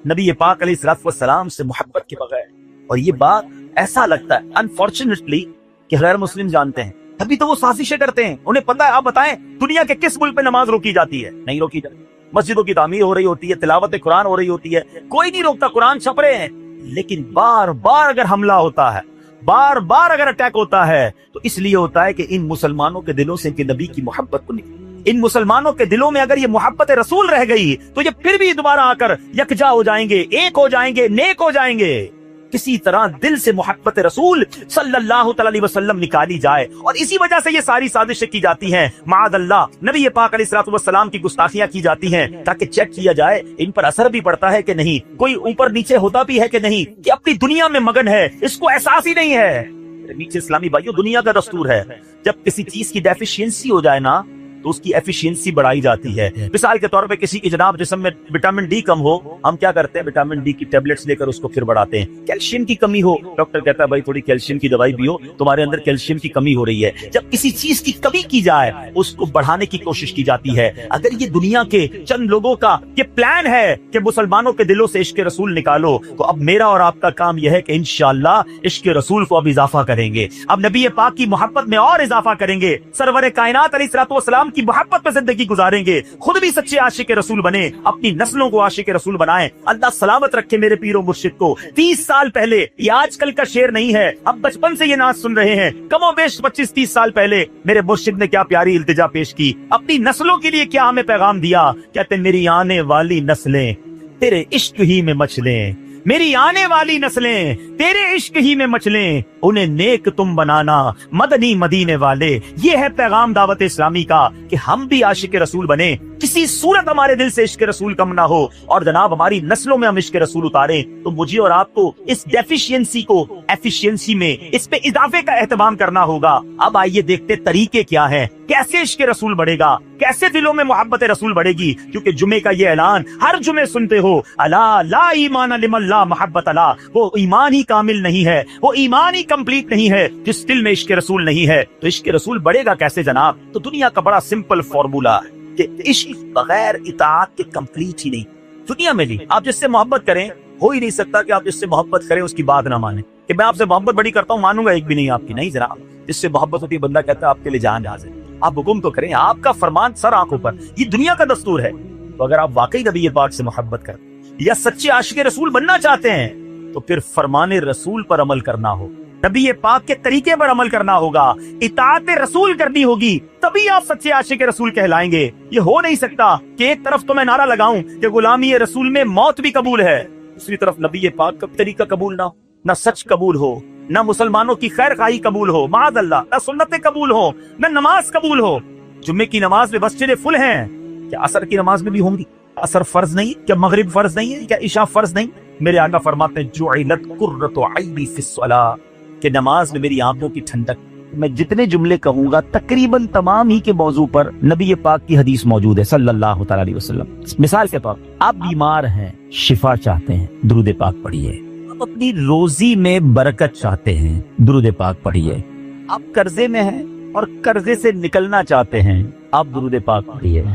نبی پاک علیہ الصلوۃ والسلام سے محبت کے بغیر۔ اور یہ بات ایسا لگتا ہے انفارچونیٹلی کہ غیر مسلم جانتے ہیں، تبھی تو وہ سازشیں کرتے ہیں، انہیں پتہ ہے۔ آپ بتائیں دنیا کے کس ملک میں نماز روکی جاتی ہے؟ نہیں روکی جاتی۔ मस्जिदों की तामीर हो रही होती है, तिलावत कुरान हो रही होती है, कोई नहीं रोकता, कुरान छप रहे हैं, लेकिन बार बार अगर हमला होता है, बार बार अगर अटैक होता है, तो इसलिए होता है कि इन मुसलमानों के दिलों से इनके नबी की मोहब्बत को निकली। इन मुसलमानों के दिलों में अगर ये मोहब्बत रसूल रह गई तो ये फिर भी दोबारा आकर यकजा हो जाएंगे, एक हो जाएंगे, नेक हो जाएंगे। किसी तरह दिल से मोहब्बत रसूल सल्लल्लाहु अलैहि वसल्लम निकाली जाए, और इसी वजह से ये सारी साजिशें की जाती हैं। माअल्लाह नबी पाक अलैहिस्सलातु वस्सलाम की गुस्ताखियां की जाती हैं, ताकि चेक किया जाए इन पर असर भी पड़ता है कि नहीं, कोई ऊपर नीचे होता भी है कि नहीं, कि अपनी दुनिया में मगन है, इसको एहसास ही नहीं है। नीचे इस्लामी भाइयों, दुनिया का दस्तूर है, जब किसी चीज की डेफिशिएंसी हो जाए ना, तो उसकी एफिशिएंसी बढ़ाई जाती है। मिसाल के तौर पे किसी की जनाब जिस्म में विटामिन डी कम हो, हम क्या करते हैं, विटामिन डी की टेबलेट्स लेकर उसको फिर बढ़ाते हैं। कैल्शियम की कमी हो, डॉक्टर कहता है भाई थोड़ी कैल्शियम की दवाई पियो, तुम्हारे अंदर कैल्शियम की कमी हो रही है। जब किसी चीज की कमी की जाए, उसको बढ़ाने की कोशिश की जाती है। अगर ये दुनिया के चंद लोगों का ये प्लान है कि मुसलमानों के दिलों से इश्क रसूल निकालो, तो अब मेरा और आपका काम यह है कि इंशाअल्लाह इश्क रसूल को अब इजाफा करेंगे, अब नबी पाक की मोहब्बत में और इजाफा करेंगे, सरवर कायनात अलैहिस्सलातु वस्सलाम की मोहब्बत में जिंदगी गुजारेंगे, खुद भी सच्चे आशिक रसूल बने, अपनी नस्लों को आशिक रसूल बनाएं। अल्लाह सलामत रखे मेरे पीरो मुर्शिद को। 30 साल पहले, ये आजकल का शेर नहीं है, अब बचपन से ये नाच सुन रहे हैं, कमोबेश 25-30 साल पहले मेरे मुर्शिद ने क्या प्यारी इल्तिजा पेश की, अपनी नस्लों के लिए क्या हमें पैगाम दिया। कहते मेरी आने वाली नस्लें तेरे इश्क ही में मचलें, मेरी आने वाली नस्लें तेरे इश्क ही में मचलें, उन्हें नेक तुम बनाना मदनी मदीने वाले। ये है पैगाम दावत इस्लामी का, कि हम भी आशिक रसूल बने, किसी सूरत हमारे दिल से इश्क रसूल कम ना हो, और जनाब हमारी नस्लों में हम इश्क रसूल उतारें। तो मुझे और आपको इस डेफिशिएंसी को एफिशिएंसी में, इस पे इजाफे का एहतमाम करना होगा। अब आइए देखते तरीके क्या है, कैसे इश्क रसूल बढ़ेगा, कैसे दिलों में मोहब्बत रसूल बढ़ेगी। क्योंकि जुमे का ये ऐलान हर जुमे सुनते हो, अला ला ईमान लिमन ला मोहब्बत अला, वो ईमान ही कामिल नहीं है, वो ईमान ही कंप्लीट नहीं है जिस दिल में इश्क रसूल नहीं है। तो इश्क रसूल बढ़ेगा कैसे जनाब? तो दुनिया का बड़ा सिंपल फॉर्मूला है कि इश्क बगैर इताअत के कंप्लीट ही नहीं। दुनिया में भी आप जिससे मोहब्बत करें, हो ही नहीं सकता कि आप जिससे मोहब्बत करें उसकी बात ना माने, कि मैं आपसे मोहब्बत बड़ी करता हूँ, मानूंगा एक भी नहीं आपकी। नहीं जनाब, जिससे मोहब्बत होती है बंदा कहता है आपके लिए जान हाजिर, आप हुक्म तो करें, आपका फरमान सर आंखों पर, ये दुनिया का दस्तूर है। तो अगर आप वाकई नबी पाक से मोहब्बत करते या सच्चे आशिक रसूल बनना चाहते हैं, तो फिर फरमाने रसूल पर अमल करना हो, नबी पाक के तरीके पर अमल करना होगा, इताअत रसूल करनी होगी, तभी आप सच्चे आशिक रसूल कहलाएंगे। ये हो नहीं सकता कि एक तरफ तो मैं नारा लगाऊं कि गुलामी रसूल में मौत भी कबूल है, दूसरी तरफ नबी पाक का तरीका कबूल ना हो, ना सच कबूल हो, ना मुसलमानों की खैर खाही कबूल हो, माअल्लाह, ना सुन्नतें कबूल हो, ना नमाज कबूल हो। जुम्मे की नमाज में मस्जिदें फुल हैं, क्या असर की नमाज में भी होंगी? असर फर्ज नहीं, क्या मगरिब फर्ज नहीं है, क्या इशा फर्ज नहीं? मेरे आका फरमाते हैं जुइलत कुर्रतु ऐनी फिस्सलाह, कि नमाज में मेरी आंखों की ठंडक। मैं जितने जुमले कहूंगा तकरीबन तमाम ही के मौजू पर नबी पाक की हदीस मौजूद है सल्लल्लाहु अलैहि वसल्लम। मिसाल के तौर आप बीमार हैं, शिफा चाहते हैं, दुरूद पाक पढ़िए। आप अपनी रोजी में बरकत चाहते हैं, दुरूद पाक पढ़िए। आप कर्जे में हैं और कर्जे से निकलना चाहते हैं, आप दुरूद पाक पढ़िए।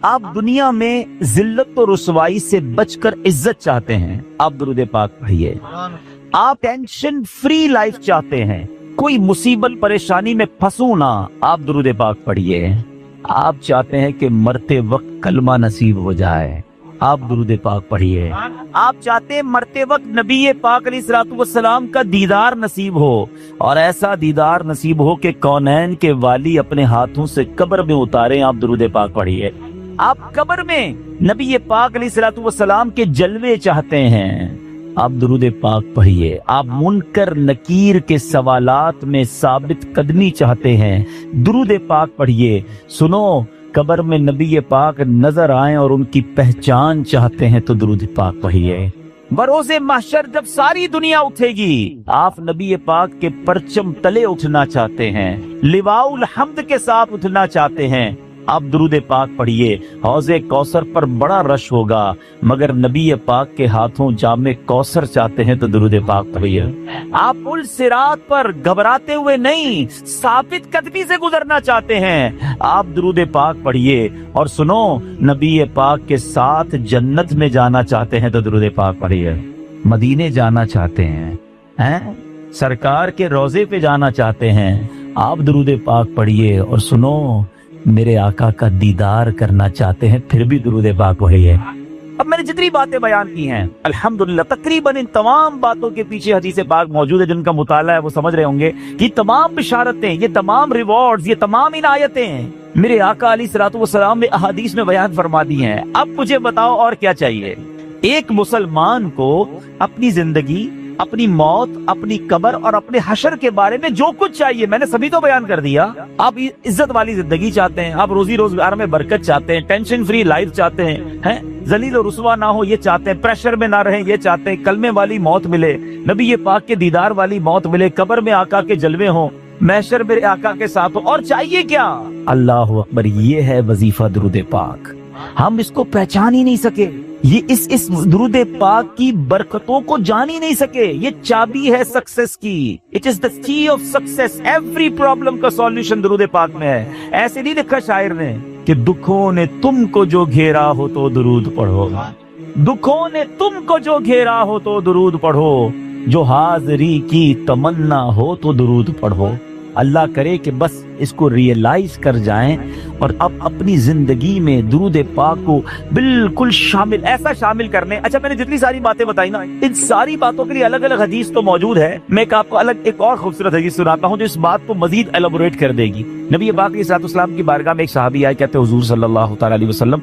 आप दुनिया में जिल्लत और रुसवाई से बचकर इज्जत चाहते हैं, आप दुरूद पाक पढ़िए। आप टेंशन फ्री लाइफ चाहते हैं, कोई मुसीबत परेशानी में फंसू ना, आप दुरूद पाक पढ़िए। आप चाहते हैं कि मरते वक्त कलमा नसीब हो जाए, आप दुरूद पाक पढ़िए। आप चाहते हैं मरते वक्त नबी पाक अलैहिस्सलातु वस्सलाम का दीदार नसीब हो, और ऐसा दीदार नसीब हो कि कौनैन के वाली अपने हाथों से कब्र में उतारे, आप दुरूद पाक पढ़िए। आप कब्र में नबी पाक अलैहिस्सलातु वस्सलाम के जलवे चाहते हैं, आप दुरूद पाक पढ़िए। आप मुनकर नकीर के सवालात में साबित कदमी चाहते हैं, दुरूद पाक पढ़िए। सुनो, कब्र में नबी पाक नजर आए और उनकी पहचान चाहते हैं, तो दुरूद पाक पढ़िए। बरोज़े महशर जब सारी दुनिया उठेगी, आप नबी पाक के परचम तले उठना चाहते हैं, लिवाउल हम्द के साथ उठना चाहते हैं, आप दुरूद पाक पढ़िए। हौज़े कौसर पर बड़ा रश होगा, मगर नबी पाक के हाथों जामे कौसर चाहते हैं, तो दुरूद पाक पढ़िए। आप पुल सिरात पर घबराते हुए नहीं, साबित कदमी से गुजरना चाहते हैं, आप दुरूद पाक पढ़िए। और सुनो, नबी पाक के साथ जन्नत में जाना चाहते हैं, तो दुरूद पाक पढ़िए। मदीने जाना चाहते हैं, सरकार के रोजे पे जाना चाहते हैं, आप दुरूद पाक पढ़िए। और सुनो, میرے آقا کا دیدار کرنا چاہتے ہیں پھر بھی درود پاک وہی ہے. اب میں نے جتنی باتیں بیان کی ہیں الحمدللہ تقریباً ان تمام باتوں کے پیچھے حدیث پاک موجود ہے. جن کا مطالعہ ہے وہ سمجھ رہے ہوں گے کہ تمام بشارتیں، یہ تمام ریوارڈز، یہ تمام عنایتیں میرے آقا علیہ الصلوۃ والسلام نے احادیث میں بیان فرما دی ہیں. اب مجھے بتاؤ اور کیا چاہیے؟ ایک مسلمان کو اپنی زندگی، اپنی موت، اپنی قبر اور اپنے حشر کے بارے میں جو کچھ چاہیے میں نے سبھی تو بیان کر دیا. آپ عزت والی زندگی چاہتے ہیں، آپ روزی روزگار میں برکت چاہتے ہیں، ٹینشن فری لائف چاہتے ہیں، ذلیل و رسوا نہ ہو یہ چاہتے ہیں، پریشر میں نہ رہیں یہ چاہتے ہیں، کلمے والی موت ملے، نبی پاک کے دیدار والی موت ملے، قبر میں آقا کے جلوے ہوں، محشر میرے آقا کے ساتھ ہو، اور چاہیے کیا؟ اللہ اکبر. یہ ہے وظیفہ درود پاک. ہم اس کو پہچان ہی نہیں سکے، یہ اس درود پاک کی برکتوں کو جان ہی نہیں سکے. یہ چابی ہے سکسیس کی. اٹ از دا کی آف سکسیس. ایوری پرابلم کا سولوشن درود پاک میں ہے. ایسے نہیں لکھا شاعر نے کہ دکھوں نے تم کو جو گھیرا ہو تو درود پڑھو، دکھوں نے تم کو جو گھیرا ہو تو درود پڑھو، جو حاضری کی تمنا ہو تو درود پڑھو. اللہ کرے کہ بس اس کو ریئلائز کر جائیں اور اب اپنی زندگی میں درود پاک کو بالکل شامل، ایسا شامل کرنے. اچھا میں نے جتنی ساری باتیں بتائی نا، ان ساری باتوں کے لیے الگ الگ حدیث تو موجود ہے. میں آپ کو الگ ایک اور خوبصورت حدیث سناتا ہوں جو اس بات کو مزید ایلابوریٹ کر دے گی. نبی پاک علیہ الصلوۃ والسلام کی بارگاہ میں ایک صحابی آئے، کہتے حضور صلی اللہ تعالی علیہ وسلم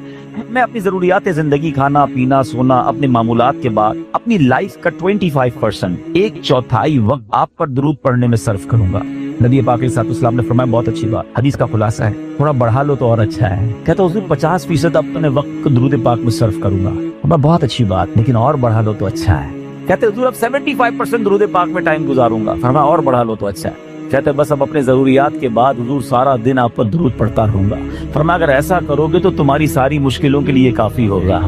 میں اپنی ضروریات زندگی، کھانا پینا سونا، اپنے معمولات کے بعد اپنی لائف کا 25%، 1/4 وقت آپ پر درود پڑھنے میں صرف کروں گا. نبی پاک علیہ الصلوۃ والسلام نے فرمایا بہت اچھی بات. حدیث کا خلاصہ ہے تھوڑا بڑھا لو تو اور اچھا ہے. کہتا حضور 50% اپنے وقت کو درود پاک میں صرف کروں گا. فرمایا بہت اچھی بات، لیکن اور بڑھا لو تو اچھا ہے. کہتے حضور اب 75% درود پاک میں ٹائم گزاروں گا. فرمایا اور بڑھا لو تو اچھا ہے. کہتے بس اب اپنے ضروریات کے بعد حضور سارا دن آپ پر درود پڑھتا رہوں گا. فرمایا اگر ایسا کرو گے تو تمہاری ساری مشکلوں کے لیے کافی ہوگا،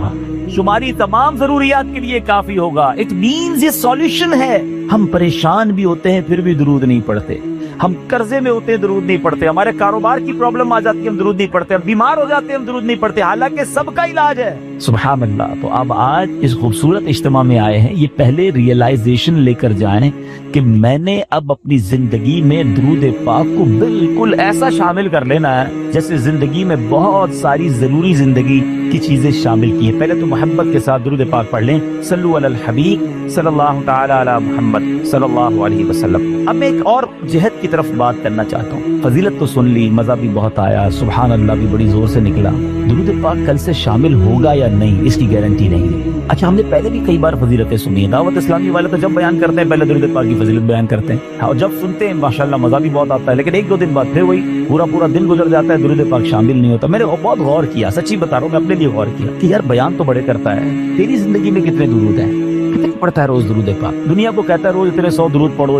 تمہاری تمام ضروریات کے لیے کافی ہوگا. اٹ مینز یہ سولوشن ہے. ہم پریشان بھی ہوتے ہیں پھر بھی درود نہیں پڑھتے، ہم قرضے میں ہوتے ہیں درود نہیں پڑھتے، ہمارے کاروبار کی پرابلم آ جاتی ہے ہم درود نہیں پڑھتے، ہم بیمار ہو جاتے ہیں ہم درود نہیں پڑھتے، حالانکہ سب کا علاج ہے. سبحان اللہ. تو اب آج اس خوبصورت اجتماع میں آئے ہیں، یہ پہلے ریئلائزیشن لے کر جائیں کہ میں نے اب اپنی زندگی میں درود پاک کو بالکل ایسا شامل کر لینا ہے جیسے زندگی میں بہت ساری ضروری زندگی کی چیزیں شامل کی ہیں. پہلے تو محبت کے ساتھ درود پاک پڑھ لیں. صلو علی الحبیب صلی اللہ تعالی علی محمد صلی اللہ علیہ وسلم. اب میں ایک اور جہت کی طرف بات کرنا چاہتا ہوں. فضیلت تو سن لی، مزہ بھی بہت آیا، سبحان اللہ بھی بڑی زور سے نکلا. درود پاک کل سے شامل ہوگا یا نہیں اس کی گارنٹی نہیں ہے. اچھا ہم نے پہلے بھی کئی بار فضیلتیں سنی ہیں. دعوت اسلامی والے تو جب بیان کرتے ہیں پہلے درود پاک کی فضیلت بیان کرتے ہیں، اور جب سنتے ہیں ماشاءاللہ مزہ بھی بہت آتا ہے، لیکن 1-2 دن بعد پھر وہی پورا دن گزر جاتا ہے، درود پاک شامل نہیں ہوتا. میں نے بہت غور کیا، سچی بتا رہا ہوں، میں اپنے لیے غور کیا کہ یار بیان تو بڑے کرتا ہے، تیری زندگی میں کتنے درود ہیں، کتنے پڑھتا ہے روز درود پاک؟ دنیا کو کہتا ہے روز اتنے 100 درود پڑھو.